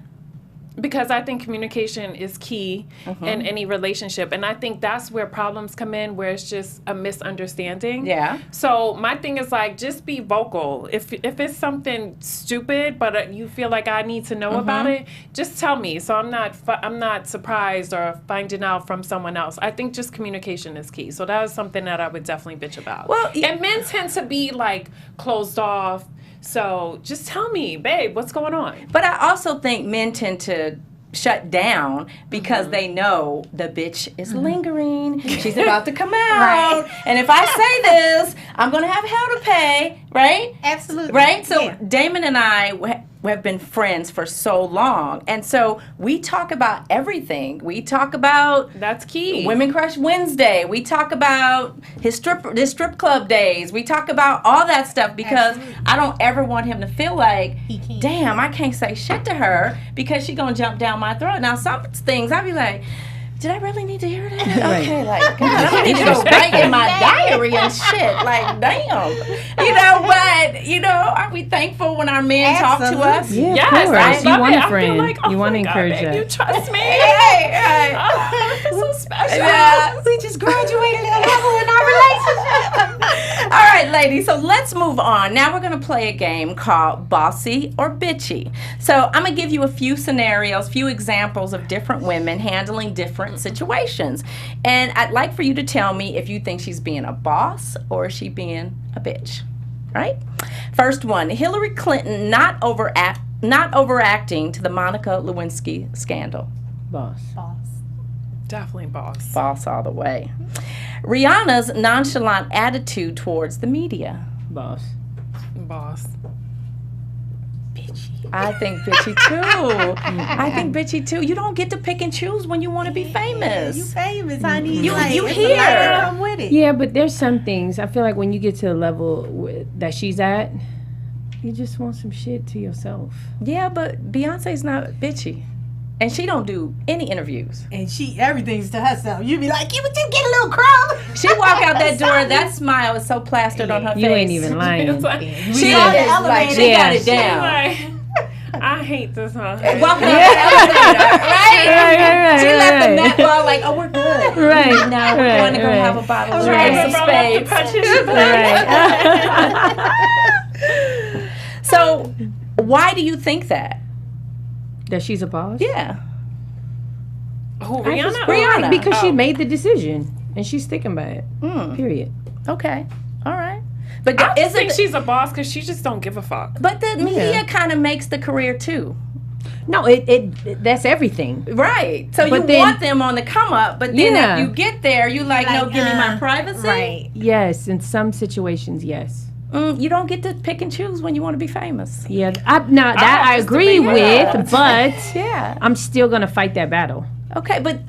Because I think communication is key in any relationship. And I think that's where problems come in, where it's just a misunderstanding. Yeah. So my thing is like, just be vocal. If it's something stupid, but you feel like I need to know about it, just tell me. So I'm not surprised or finding out from someone else. I think just communication is key. So that is something that I would definitely bitch about. Well, and men tend to be like closed off. So just tell me, babe, what's going on? But I also think men tend to shut down because they know the bitch is lingering. She's about to come out. And if I say this, I'm going to have hell to pay, right? Absolutely. Right? So Yeah. Damon and I have been friends for so long. And so we talk about everything. We talk about That's key. Women Crush Wednesday. We talk about his strip club days. We talk about all that stuff because I don't ever want him to feel like, damn, I can't say shit to her because she's going to jump down my throat. Now, some things I'd be like, did I really need to hear that? Okay, like, God, I don't need to go write in my diary and shit. Like, damn. But, are we thankful when our men talk to us? Yeah, Yes, of course. I You love want it. a I friend. feel like, oh you want to my God, encourage babe, that. you trust me? Hey. Oh, it's so special. Yeah. We just graduated a level in our relationship. All right, ladies, so let's move on. Now we're going to play a game called Bossy or Bitchy. So I'm going to give you a few scenarios, few examples of different women handling different situations. And I'd like for you to tell me if you think she's being a boss or is she being a bitch, right? First one, Hillary Clinton not overacting to the Monica Lewinsky scandal. Boss. Definitely boss. Boss all the way. Rihanna's nonchalant attitude towards the media. Boss. Boss. I think bitchy too. I think bitchy too. You don't get to pick and choose when you want to be famous. You famous, honey. You Like, you it's a lot that here. come with it. Yeah, but there's some things. I feel like when you get to the level that she's at, you just want some shit to yourself. Yeah, but Beyonce's not bitchy. And she don't do any interviews. And everything's to herself. You be like, you would just get a little crumb. She walk out that door, that smile is so plastered on her face. You ain't even lying. It's like, She is like, she got it down. like, I hate this, huh? Walking out the elevator, right? She left the net ball like, oh, we're good. Right. Now we're going to go have a bottle of Right, Reelz of roll up the spades. punches. So, why do you think that? That she's a boss? Yeah. Who, I just Rihanna? feel like because she Oh. made the decision and she's sticking by it. Period. Okay. All right. But I just isn't think it- she's a boss because she just don't give a fuck. But the media kind of makes the career too. No, it that's everything. Right. So But you then- want them on the come up, but then Yeah. if you get there, you like, no, give me my privacy. Right. Yes, in some situations, yes. You don't get to pick and choose when you want to be famous. Yeah, that I just agree to be with, loved. but Yeah. I'm still gonna fight that battle. Okay, but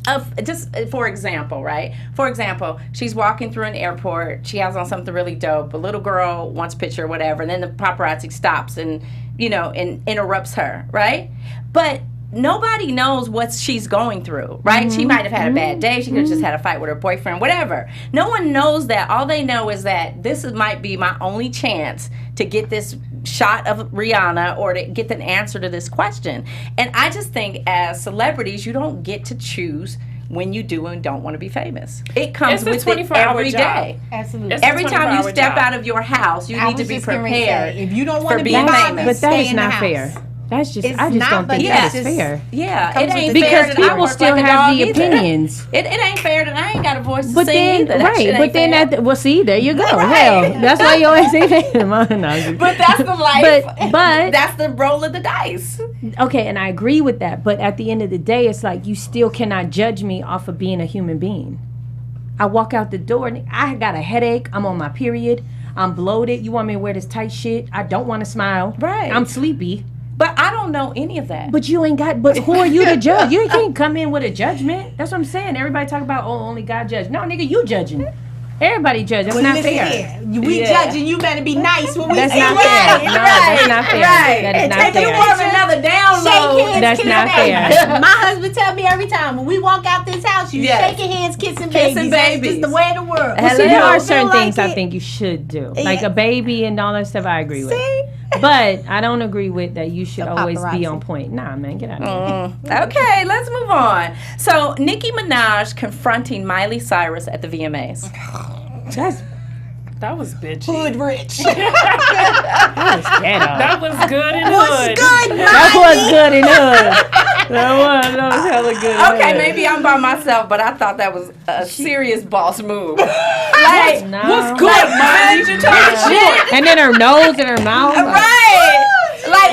just for example, right? For example, she's walking through an airport. She has on something really dope. A little girl wants a picture or whatever, and then the paparazzi stops and interrupts her, right? But nobody knows what she's going through, right? She might have had a bad day. She could have just had a fight with her boyfriend, whatever. No one knows that. All they know is that might be my only chance to get this shot of Rihanna or to get an answer to this question. And I just think as celebrities, you don't get to choose when you do and don't want to be famous. It comes It's a with it 24-hour every job. day. Absolutely. It's a Every time you 24-hour step job. out of your house, you I need to was be just gonna prepared. say, if you don't want for to be being famous, famous. But that stay is in the not house. fair. That's just It's I just not, don't but think yeah, that is it's fair. Yeah, Comes it with ain't the fair Because that I people work still like a have dog the either. opinions. It ain't fair that I ain't got a voice to But sing then, either. That shit right? ain't But then fair. well, see, there you go. Right. Hell, that's why you always say that. No, But that's the life. But that's the roll of the dice. okay, and I agree with that. But at the end of the day, it's like you still cannot judge me off of being a human being. I walk out the door and I got a headache. I'm on my period. I'm bloated. You want me to wear this tight shit? I don't want to smile. Right. I'm sleepy. But I don't know any of that. But you ain't got. But who are you to judge? You can't come in with a judgment. That's what I'm saying. Everybody talk about only God judge. No, nigga, you judging. Everybody judge. That's Well, not listen fair. here. We judging. You better be nice when we That's say not right. fair. No, that's not fair. That is not If you fair. want another download, Shake hands, That's kiss not babies. fair. My husband tell me every time when we walk out this house, you Yes. shaking hands, kissing Kissing babies. That's babies. just the way of the world. Hello. See, there Hello. are Feel certain like things I it. think you should do, like a baby and all that stuff. I agree with. But I don't agree with that. You should always be paparazzi. on point. Nah, man, get out of here. Okay, let's move on. So, Nicki Minaj confronting Miley Cyrus at the VMAs. That was bitchy. Hood rich. That was good in What's hood. good, That was good in hood. That was hella good. in Okay, hood. maybe I'm by myself, but I thought that was a serious boss move. Like, No. what's good, man? You talking shit? And then her nose and her mouth. Right. Like,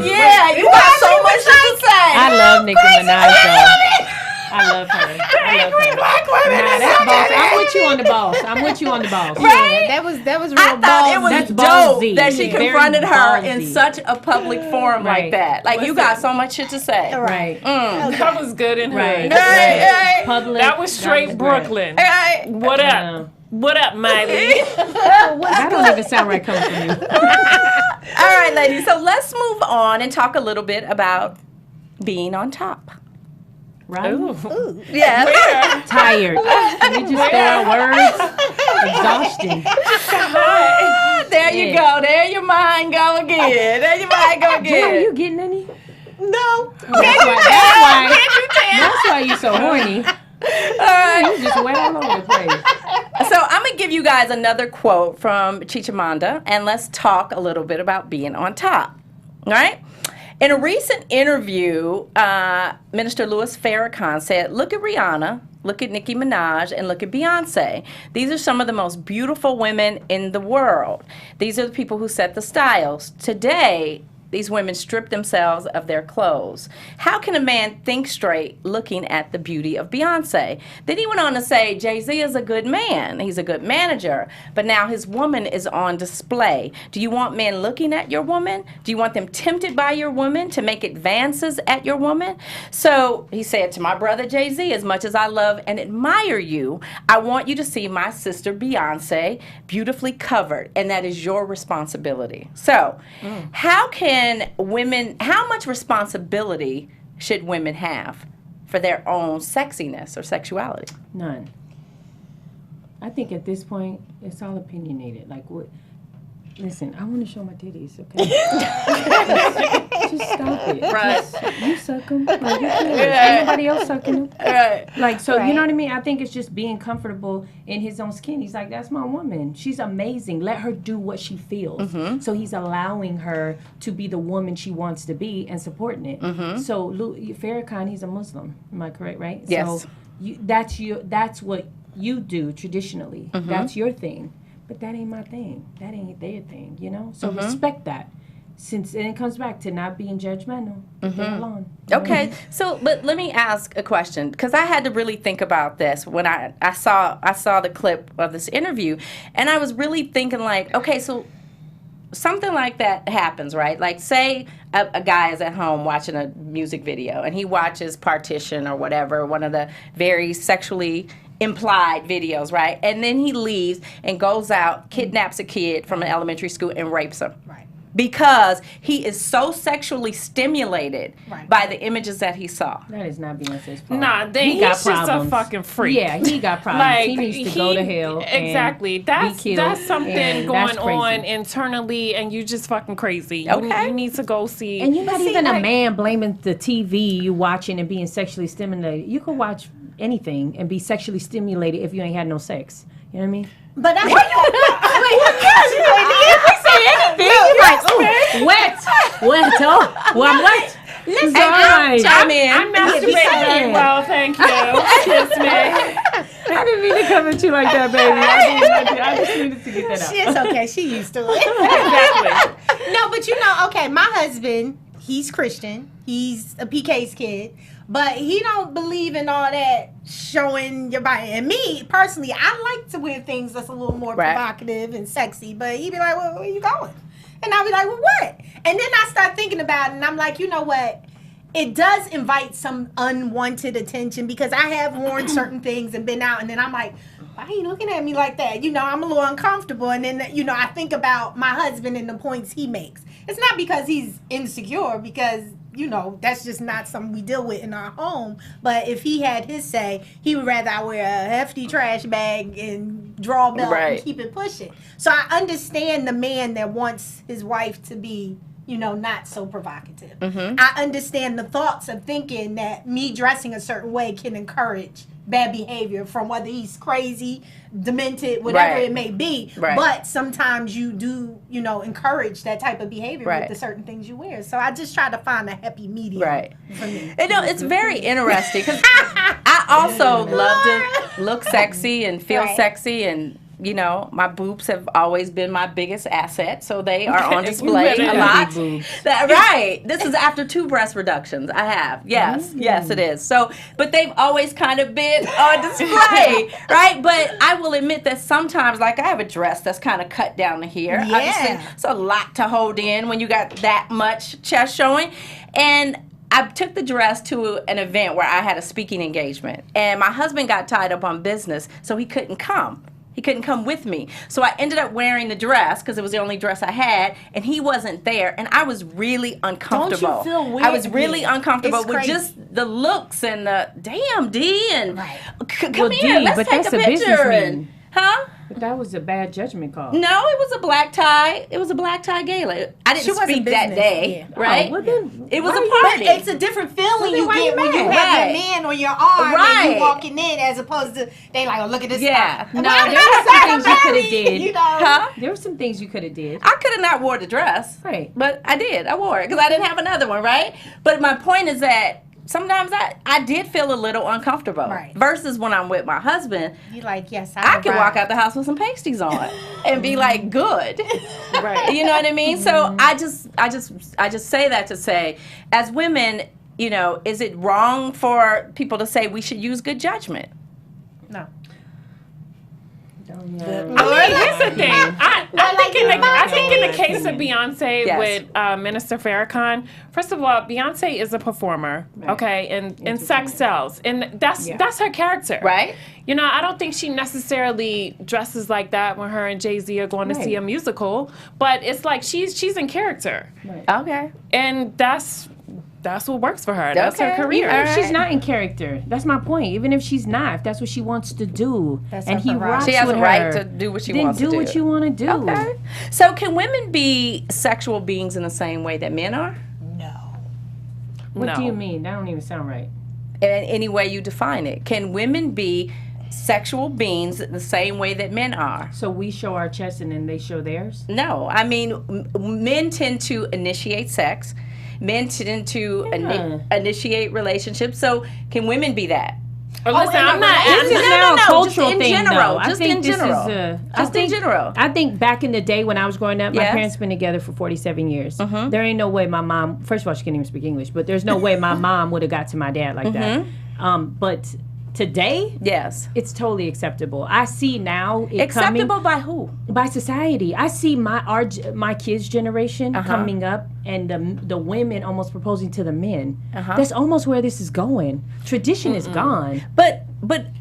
yeah, you got so much shit to say. I love Nicki Minaj though. I love her. I angry black women. Nah, that's boss. I'm with you on the boss. Right? Yeah, that was real I thought it was That's dope ballsy. that she Very confronted her in ballsy. such a public forum like Right. that. Like, you got so much shit to say. Right. That was good in her. Right. Hey, Public. That was straight Brooklyn. hey. What up? Yeah. What up, Miley? That don't even sound right coming from you. All right, ladies. So let's move on and talk a little bit about being on top. Right? Yeah. Tired. We just throw out words. Exhaustion. There you go. There your mind go again. There your mind go Are again. you getting any? No. That's why you so horny. All right. You just wet all over the place. So I'm going to give you guys another quote from Chichamanda, and let's talk a little bit about being on top. All right? In a recent interview, Minister Louis Farrakhan said, look at Rihanna, look at Nicki Minaj, and look at Beyonce. These are some of the most beautiful women in the world. These are the people who set the styles. Today, these women strip themselves of their clothes. How can a man think straight looking at the beauty of Beyonce? Then he went on to say, Jay-Z is a good man. He's a good manager. But now his woman is on display. Do you want men looking at your woman? Do you want them tempted by your woman to make advances at your woman? So he said to my brother Jay-Z, as much as I love and admire you, I want you to see my sister Beyonce beautifully covered, and that is your responsibility. So how much responsibility should women have for their own sexiness or sexuality? None. I think at this point, it's all opinionated. Like, what? Listen, I want to show my titties, okay? just stop it. Right. You suck them. Like, who cares? Ain't nobody else sucking them. Right. Like, so, you know what I mean? I think it's just being comfortable in his own skin. He's like, that's my woman. She's amazing. Let her do what she feels. So he's allowing her to be the woman she wants to be and supporting it. So Farrakhan, he's a Muslim. Am I correct, right? Yes. So that's what you do traditionally. That's your thing. But that ain't my thing. That ain't their thing, you know? So respect that. And it comes back to not being judgmental. Leave it alone. Okay, so but let me ask a question, because I had to really think about this when I saw the clip of this interview, and I was really thinking like, okay, so something like that happens, right? Like, say a guy is at home watching a music video, and he watches Partition or whatever, one of the very sexually implied videos, right? And then he leaves and goes out, kidnaps a kid from an elementary school and rapes him. Right. Because he is so sexually stimulated by the images that he saw. That is not Beyonce's fault. Nah, then he got he's just problems. a fucking freak. Yeah, he got problems. Like, he needs to go to hell. Exactly. And That's be killed, something and going that's crazy. on internally, and you just fucking crazy. Okay. You need to go see. And you're not see, even a like- man blaming the TV you watching and being sexually stimulated. You can watch anything and be sexually stimulated if you ain't had no sex. You know what I mean? But I Wet. Oh, well, I'm wet. It's all right. Chime in. I'm masturbating very well, thank you. Excuse me. I didn't mean to come at you like that, baby. I just needed to get that out. It's okay. She used to it. Exactly. No, but you know, okay, my husband, he's Christian. He's a PK's kid. But he don't believe in all that showing your body. And me, personally, I like to wear things that's a little more provocative and sexy. But he'd be like, well, where you going? And I'll be like, well, what? And then I start thinking about it, and I'm like, you know what? It does invite some unwanted attention, because I have worn certain things and been out, and then I'm like, why are you looking at me like that? You know, I'm a little uncomfortable. And then, you know, I think about my husband and the points he makes. It's not because he's insecure, because, you know, that's just not something we deal with in our home. But if he had his say, he would rather I wear a hefty trash bag and draw belt and keep it pushing. So I understand the man that wants his wife to be, you know, not so provocative. I understand the thoughts of thinking that me dressing a certain way can encourage bad behavior from whether he's crazy, demented, whatever it may be. But sometimes you do, you know, encourage that type of behavior with the certain things you wear. So I just try to find a happy medium for me. You know, it's very interesting, because I also love to look sexy and feel sexy and you know, my boobs have always been my biggest asset, so they are on display better a have lot. Right. This is after 2 breast reductions I have. Yes, yes, it is. So, but they've always kind of been on display, right? But I will admit that sometimes, like I have a dress that's kind of cut down to here. Yeah. Obviously, it's a lot to hold in when you got that much chest showing. And I took the dress to an event where I had a speaking engagement, and my husband got tied up on business, so he couldn't come. He couldn't come with me. So I ended up wearing the dress because it was the only dress I had, and he wasn't there, and I was really uncomfortable. Don't you feel weird? I was really uncomfortable It's with crazy. just the looks and the, damn, D, and Right. come Well, here, D, let's but take that's a a picture. businessman. Huh? But that was a bad judgment call. No, it was a black tie. It was a black tie gala. I didn't She wasn't speak that business, day, yeah. right? Oh, well then, It was why a you- party. But it's a different feeling then you why get you when you mad? have Right. your man on your arm and Right. you walking in, as opposed to they like, oh, look at this Yeah. guy. No, there were some things you could have did. You know, Huh? There were some things you could have did. I could have not wore the dress. Right. But I did. I wore it because I didn't have another one, right? But my point is that sometimes I did feel a little uncomfortable. Right. Versus when I'm with my husband, you like, yes, I can walk out the house with some pasties on and be like, good. Right. You know what I mean? So I just say that to say, as women, you know, is it wrong for people to say we should use good judgment? No. I mean, here's the thing. I think in the case of Beyonce Yes. with Minister Farrakhan, first of all, Beyonce is a performer, okay, and sex sells, and that's her character, Right. You know, I don't think she necessarily dresses like that when her and Jay-Z are going to see a musical, but it's like she's in character, Okay. and that's what works for her. That's her Okay. career. Even if All she's right. not in character, that's my point. Even if she's not, if that's what she wants to do, That's and her he prerogative. rocks She has with a right her, to do what she then wants to do do. what you want to do. Okay. So can women be sexual beings in the same way that men are? No. What No. do you mean? That don't even sound right. In any way you define it. Can women be sexual beings the same way that men are? So we show our chest and then they show theirs. No. I mean, men tend to initiate sex. Men tend to initiate relationships. So can women be that? Listen, I'm not This is No, now no, a cultural just in thing, general, though. I just think in this general. is a. Just in general. I think back in the day when I was growing up, my Yes. parents been together for 47 years. There ain't no way my mom. First of all, she can't even speak English, but there's no way my mom would have got to my dad like that. But today, Yes. it's totally acceptable. I see now it Acceptable by who? by society. I see my kids' generation coming up, and the women almost proposing to the men. That's almost where this is going. Tradition is gone. But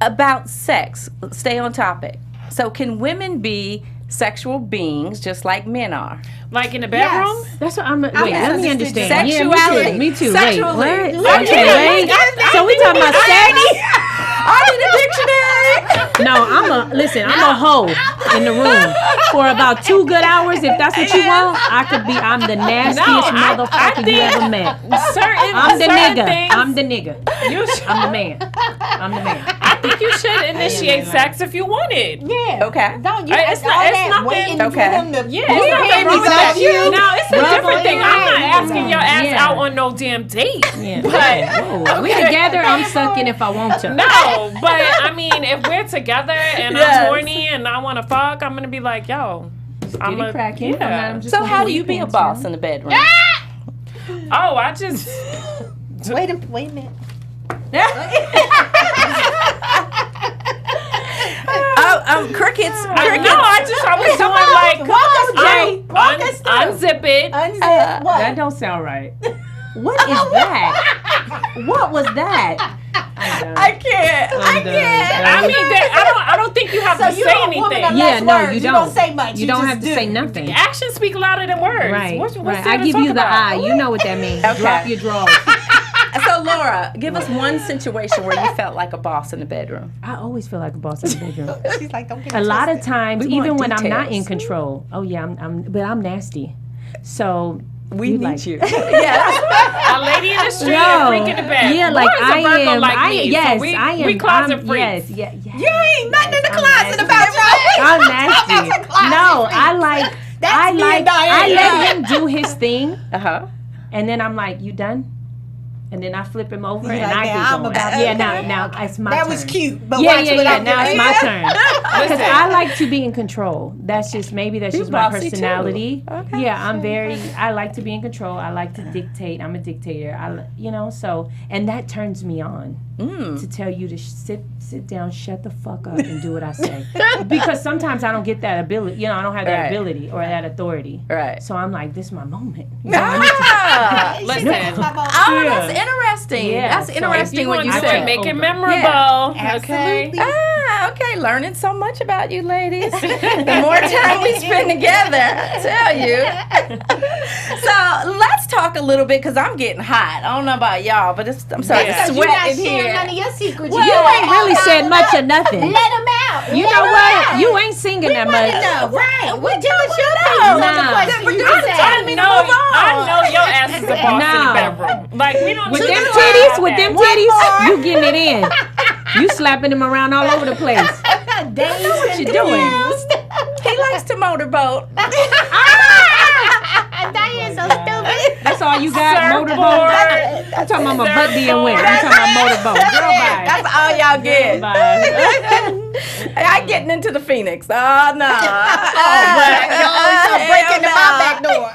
about sex, stay on topic. So can women be sexual beings just like men are? like in the bedroom. Yes. That's what I'm. Wait, let me understand. Sexuality. Yeah, me too. Sexually. Wait, what? Look Okay, at wait. So we talking about sex? I need a dictionary. No, I'm a hoe in the room for about 2 good hours. If that's what you want, I'm the nastiest motherfucker you ever met. I'm the nigga. Things, I'm the nigga. I'm the man. I'm the man. I think you should initiate sex if you want it. Yeah. Okay. Don't you? It's all it's that nothing- waiting Okay. for them to Yeah, pull it's their nothing panties wrong with off that. you. No, it's a Rub different on thing. your I'm not head. asking your ass Yeah. out on no damn date. Yeah. But Whoa. We together. I'm sucking if I want to. no, but I mean, if we're together and Yes. I'm horny and I want to fuck, I'm gonna be like, yo, I'm Get it cracking. Yeah. I'm just So gonna how pull do you your be a pants boss down. in the bedroom? Oh, I just Wait a minute. Crickets. I was doing like, Walk us through. unzip it. Unzip what? That don't sound right. What is that? What was that? I can't. I mean, I don't think you have So to you say a woman anything. of Yeah, less no, words. you You don't say much. You don't just have to do. say nothing. Actions speak louder than words. Right. What's right. there I to give talk you the about? eye. You know what that means. Okay. Drop your drawers. So Laura, give us one situation where you felt like a boss in the bedroom. I always feel like a boss in the bedroom. She's like, don't get A it lot of twisted. times, We want even when I'm not details. in control. Oh yeah, but I'm nasty. So We need like, you. Yes. A lady in the street No. and freak in the bed. Yeah, like Laura's a I Virgo am. like I me, yes, so we, I am. We closet I'm, freaks. yes. You ain't nothing in the I'm closet nasty. about you. I'm nasty. That's a closet No, freak. I like. That's I me like. and Diann. I let him do his thing, Uh-huh. and then I'm like, "You done?" And then I flip him over You're and like, I now get I'm going. about to- Yeah, now it's my That turn. was cute, but Yeah, watch yeah, what yeah. I'm Now it's doing. my turn. Because Listen. I like to be in control. That's just my bossy, too. personality. Okay. Yeah, I like to be in control. I like to dictate. I'm a dictator. And that turns me on to tell you to sit down, shut the fuck up, and do what I say. Because sometimes I don't get that ability. I don't have that Right. ability or that authority. Right. So I'm like, this is my moment. Listen. Oh, that's interesting. Yeah, That's so interesting You what want you to said. make it Over. memorable. Absolutely. Okay, learning so much about you ladies. The more time we spend together, I tell you. So let's talk a little bit, because I'm getting hot. I don't know about y'all, but I'm starting Yeah. to You're sweat not in sharing here. none of your secrets. You ain't really said much or nothing. Let them out. You know what? You ain't singing that much. No, right. We're doing your know. thing. Nah. The We're question you doing said. time. I know your ass is a boss in No. the bedroom. Like, we don't With need them to talk titties, about with them that. titties, you getting it in. You slapping them around all over the place. What you doing? He likes to motorboat. Diane's so stupid. That's all you got? Surfboard. Motorboat? I'm talking about my butt being wet. I'm talking about motorboat. Girl, bye. That's all y'all get. Bye. I getting into the Phoenix. Oh no. Breaking into my back door.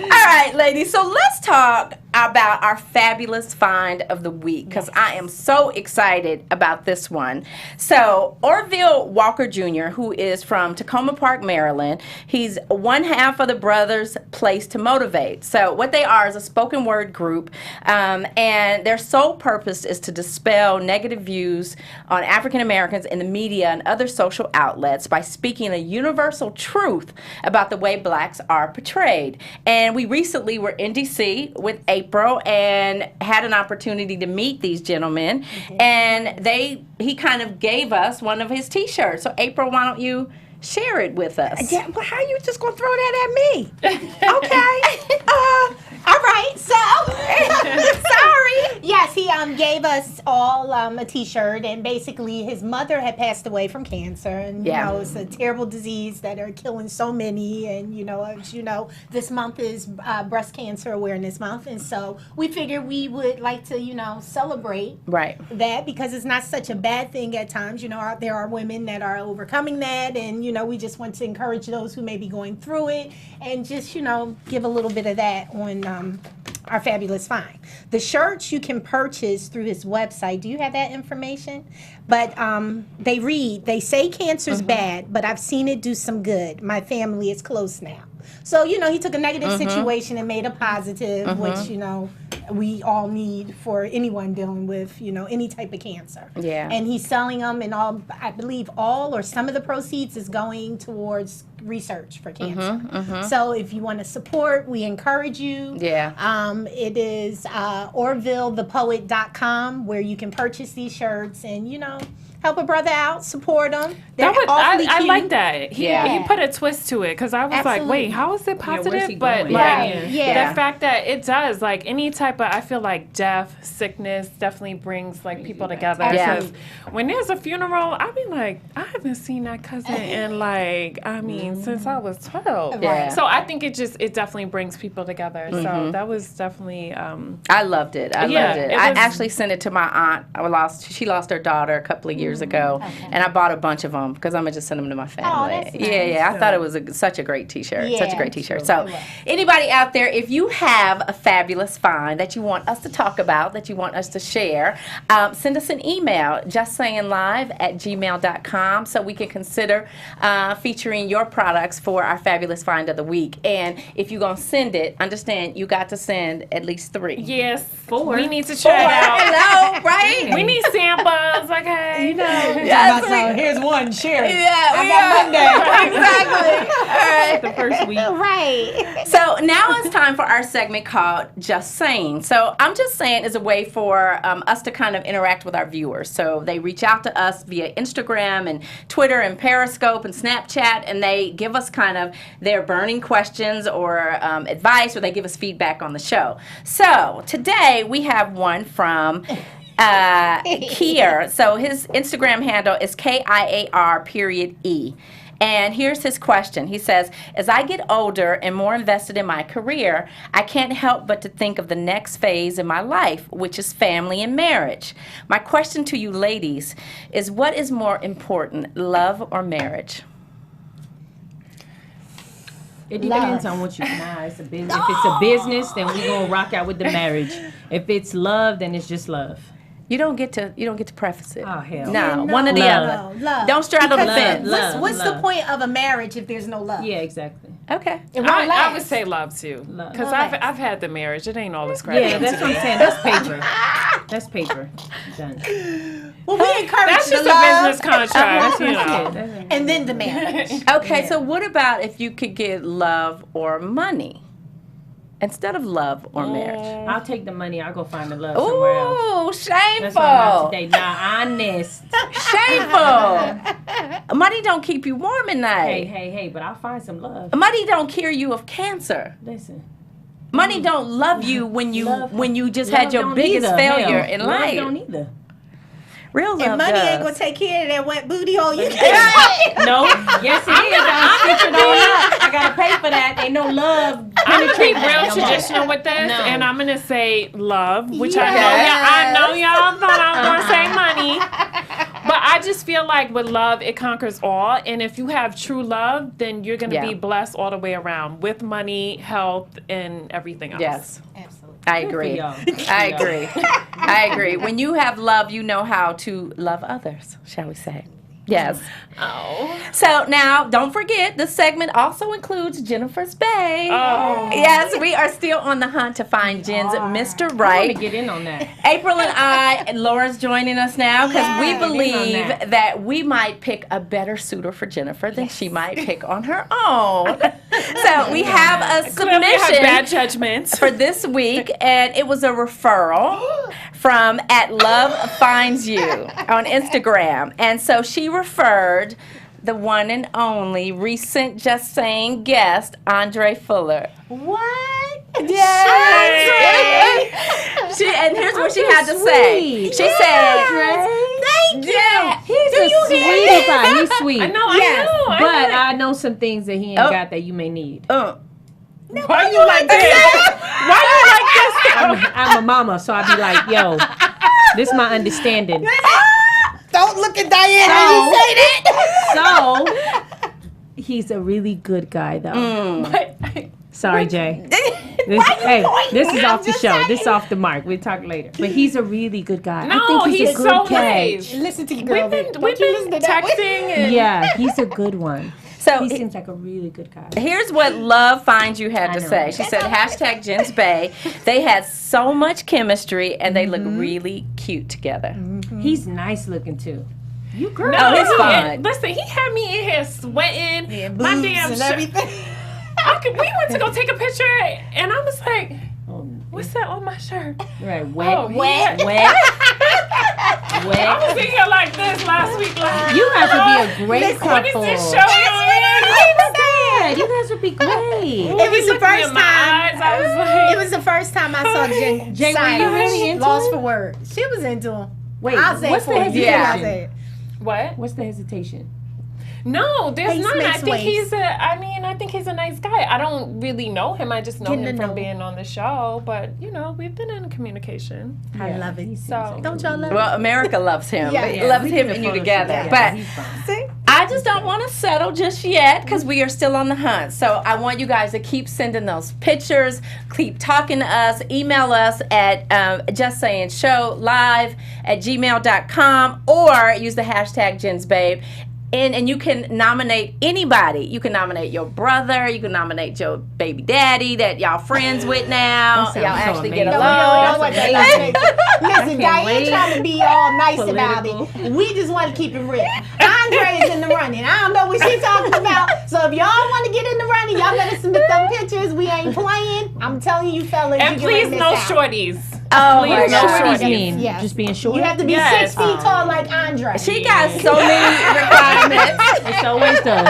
All right, ladies. So let's talk about our fabulous find of the week, because I am so excited about this one. So Orville Walker Jr., who is from Tacoma Park, Maryland, he's one half of the Brothers Place to Motivate. So what they are is a spoken word group, and their sole purpose is to dispel negative views on African Americans in the media and other social outlets by speaking a universal truth about the way blacks are portrayed. And we recently were in D.C. with April and had an opportunity to meet these gentlemen, and he kind of gave us one of his t-shirts. So April, why don't you share it with us? Yeah, well, how you just gonna throw that at me? Okay. All right. So, sorry. Yes, he gave us all a T-shirt, and basically his mother had passed away from cancer, and you know it's a terrible disease that are killing so many. And as you know, this month is Breast Cancer Awareness Month, and so we figured we would like to celebrate that, because it's not such a bad thing at times. There are women that are overcoming that, and we just want to encourage those who may be going through it, and just give a little bit of that on our fabulous find. The shirts you can purchase through his website. Do you have that information? But they say cancer's bad, but I've seen it do some good. My family is close now. So, he took a negative situation and made a positive, which, we all need for anyone dealing with, any type of cancer. Yeah. And he's selling them, and I believe all or some of the proceeds is going towards research for cancer. So if you want to support, we encourage you. Yeah. It is orvillethepoet.com, where you can purchase these shirts and, help a brother out, support them. I like that. He Yeah. put a twist to it, because I was like, Absolutely. wait, how is it where's positive? he But going? like Yeah. the fact that it does, like any type of, I feel like death, sickness definitely brings like people together. Yeah. Because when there's a funeral, I be like, I haven't seen that cousin in since I was 12. Yeah. So I think it definitely brings people together. So that was definitely I loved it. I Yeah, loved it. it I was- actually sent it to my aunt. She lost her daughter a couple of years ago, and I bought a bunch of them because I'm gonna just send them to my family. that's nice. Yeah. I thought it was such a great T-shirt. Such a Yeah. great T-shirt. So, anybody out there, if you have a fabulous find that you want us to talk about, that you want us to share, send us an email, justsayinglive@gmail.com, so we can consider featuring your products for our fabulous find of the week. And if you're gonna send it, understand you got to send at least 3. yes. 4. We need to try it out. Hello, right? We need samples, okay? Yes, Here's one, share it. Yeah, we are. Exactly. All right. The first week. Right. So now it's time for our segment called Just Saying. So I'm Just Saying is a way for us to kind of interact with our viewers. So they reach out to us via Instagram and Twitter and Periscope and Snapchat, and they give us kind of their burning questions or advice, or they give us feedback on the show. So today we have one from Kier. So his Instagram handle is KIAR.E. And here's his question. He says, as I get older and more invested in my career, I can't help but to think of the next phase in my life, which is family and marriage. My question to you ladies is, what is more important, love or marriage? It depends on what you it's a business. If it's a business, then we're gonna rock out with the marriage. If it's love, then it's just love. You don't get to preface it. Oh hell. No, one or the other. Love. Don't straddle the Because fence. What's the point of a marriage if there's no love? Yeah, exactly. Okay. It won't I last. would say love too, Love. because Love. I've had the marriage. It ain't all this crap. Yeah, that's what I'm saying. That's paper. That's paper. Done. Well, we encourage That's just the a love business contract, you know. That's it. and then the marriage. Okay, so what about if you could get love or money instead of love or marriage? I'll take the money. I'll go find the love somewhere else. Ooh, That's why I'm out shameful. today. Nah, honest. Shameful. Money don't keep you warm at night. Hey, but I'll find some love. Money don't cure you of cancer. Listen. Money don't love you when you just had Love your don't biggest either. failure Hell, in love life. don't either. Real love And money does. ain't gonna take care of that wet booty hole you got. No, yes it is. I'll stitch it on up. I gotta pay for that. Ain't no love. I'm gonna be penetrating real that no more. traditional with this, No. and I'm gonna say love, which Yes. I know y'all thought I was gonna say money, but I just feel like with love it conquers all, and if you have true love, then you're gonna be blessed all the way around with money, health, and everything else. Yes. Absolutely. I agree. y'all. I agree. I agree. When you have love, you know how to love others, shall we say. Yes. Oh. So now, don't forget, this segment also includes Jennifer's Bae. Oh. Yes, we are still on the hunt to find Jen's Mr. I want Right. to get in on that. April and Laura's joining us now because we Yes. believe Get in on that we might pick a better suitor for Jennifer than she might pick on her own. So we have a Clearly I have bad submission judgments. for this week, and it was a referral from @LoveFindsYou on Instagram. And so she referred the one and only recent Just Saying guest, Andre Fuller. What? Yes. And here's what she had to say. She said, Thank you. yeah. He's a sweet guy. He's sweet. I know, Yes. I know. But I know some things that he ain't got that you may need. Why you like this? Why you like this? I'm a mama, so I be like, yo, this is my understanding. Don't look at Diann when you say that. So, he's a really good guy, though. Sorry, Jay. This is off the show. This is off the mark. We'll talk later. But he's a really good guy. No, I think he's a good so catch. nice. Listen to your girl. We've been texting and Yeah, he's a good one. So He seems like a really good guy. here's what Love Finds You had to know. say. She said, #Jen's Bae. They had so much chemistry and they look really cute together. He's nice looking, too. You girl. No, Oh, he's he- fine. Listen, he had me in here sweating. My Boobs damn and shirt. everything. We went to go take a picture, and I was like, Oh, "What's that on my shirt?" right, wet. Oh, wet. I Wet. was in here like this last week. Like, You guys would be a great what is couple. this show you're in? Yeah, you guys would be great. It was the Looked me first in my eyes. time. I was like, It was the first time I saw Jen Jay, were sign you really into Lost him? for word. She was into him. Wait, I'll say what's it for the you. hesitation? I'll say it. what? What's the hesitation? No, there's Pace none. I makes think waves. I think he's a nice guy. I don't really know him. I just know Getting him to from know. being on the show. But we've been in communication. I love it. So Don't y'all love it? Well, America loves him. Yeah, It yeah. loves We him did a and you photo together. shoot. But he's fine. See? I just don't want to settle just yet because we are still on the hunt. So I want you guys to keep sending those pictures, keep talking to us, email us at justsayingshowlive@gmail.com or use the #JensBabe. And you can nominate anybody. You can nominate your brother. You can nominate your baby daddy that y'all friends with now. That sounds Y'all so actually get amazing. along. Listen, Diann wait. trying to be all nice about Political. it. We just want to keep it real. Andre is in the running. I don't know what she's talking about. So if y'all want to get in the running, y'all better submit them pictures. We ain't playing. I'm telling you, fellas. And you please miss no out. shorties. Oh, Please my no What does God. shorties mean? Yes. Just being short? You have to be Yes. 6 feet tall like Andre. She got so many requirements. It's always though. All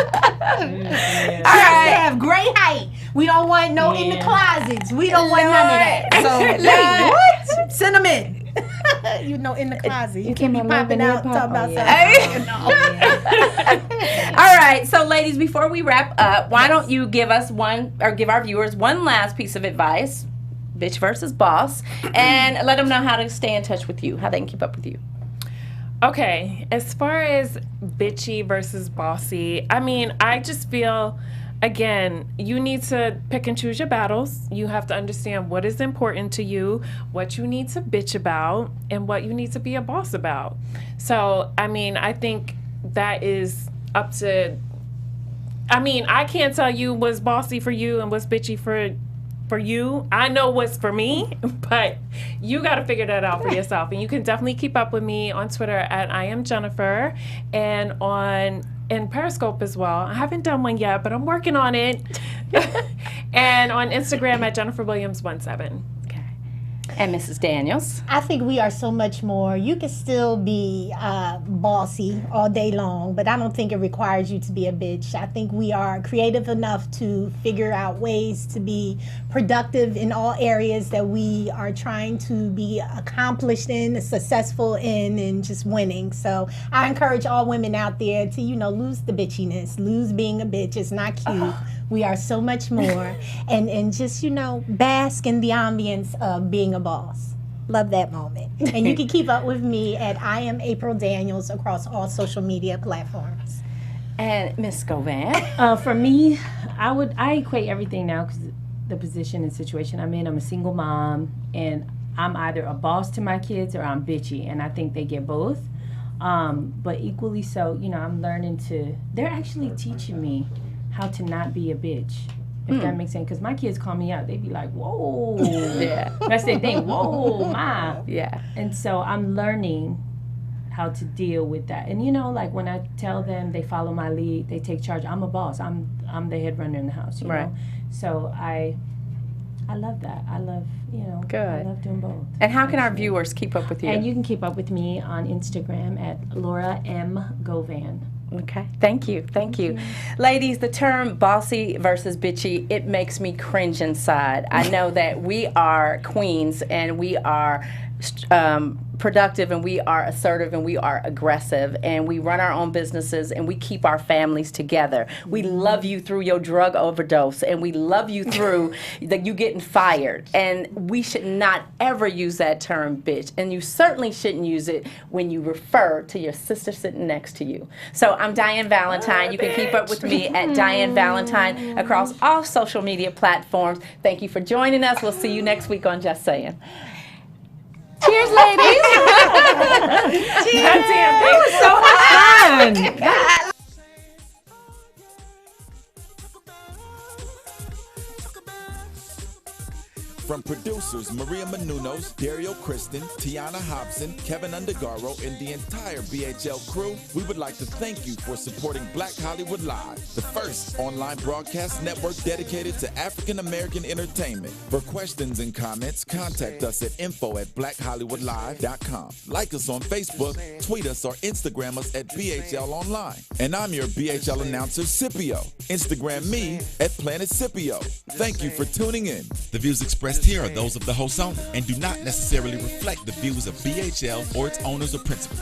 You have to right. have great height. We don't want no in the Yeah. closets. We don't want none of that. So, Lord. what? Send them in. You know, in the closet. You You can't be talking about popping love out and talking hip-hop? about Oh, something. All right, so ladies, before we wrap up, why don't you give us give our viewers one last piece of advice, bitch versus boss, and let them know how to stay in touch with you, how they can keep up with you. Okay, as far as bitchy versus bossy, I mean, I just feel, again, you need to pick and choose your battles. You have to understand what is important to you, what you need to bitch about, and what you need to be a boss about. So, I mean, I think that is up to, I mean, I can't tell you what's bossy for you and what's bitchy for you. I know what's for me, but you got to figure that out for yourself. And you can definitely keep up with me on Twitter at I am Jennifer, and in Periscope as well. I haven't done one yet, but I'm working on it. And on Instagram at JenniferWilliams17. And Mrs. Daniels. I think we are so much more. You can still be bossy all day long, but I don't think it requires you to be a bitch. I think we are creative enough to figure out ways to be productive in all areas that we are trying to be accomplished in, successful in, and just winning. So I encourage all women out there to, lose the bitchiness, lose being a bitch. It's not cute. We are so much more. and just, bask in the ambience of being a boss. Love that moment. And you can keep up with me at I am April Daniels across all social media platforms. And Miss Govan. For me, I equate everything now because the position and situation I'm in. I'm a single mom, and I'm either a boss to my kids or I'm bitchy, and I think they get both. But equally so, I'm learning to. They're actually teaching me how to not be a bitch. If that makes sense, because my kids call me out, they be like, "Whoa!" Yeah, that's their thing. Whoa, ma. Yeah. And so I'm learning how to deal with that. And like when I tell them they follow my lead, they take charge. I'm a boss. I'm the head runner in the house. You know. So I love that. I love Good. I love doing both. And how can our viewers keep up with you? And you can keep up with me on Instagram at Laura M. Govan. Okay, thank you. Ladies, the term bossy versus bitchy, it makes me cringe inside. I know that we are queens and we are productive and we are assertive and we are aggressive and we run our own businesses and we keep our families together. We love you through your drug overdose and we love you through you getting fired. And we should not ever use that term bitch. And you certainly shouldn't use it when you refer to your sister sitting next to you. So I'm Diann Valentine. You can keep up with me at Diann Valentine across all social media platforms. Thank you for joining us. We'll see you next week on Just Saying. Cheers, ladies. Cheers. That was so much fun. From producers Maria Menounos, Dario Kristen, Tiana Hobson, Kevin Undergaro, and the entire BHL crew, we would like to thank you for supporting Black Hollywood Live, the first online broadcast network dedicated to African American entertainment. For questions and comments, contact us at info@blackhollywoodlive.com. Like us on Facebook, tweet us, or Instagram us at BHL Online. And I'm your BHL announcer, Scipio. Instagram me at Planet Scipio. Thank you for tuning in. The views expressed here are those of the host only and do not necessarily reflect the views of BHL or its owners or principals.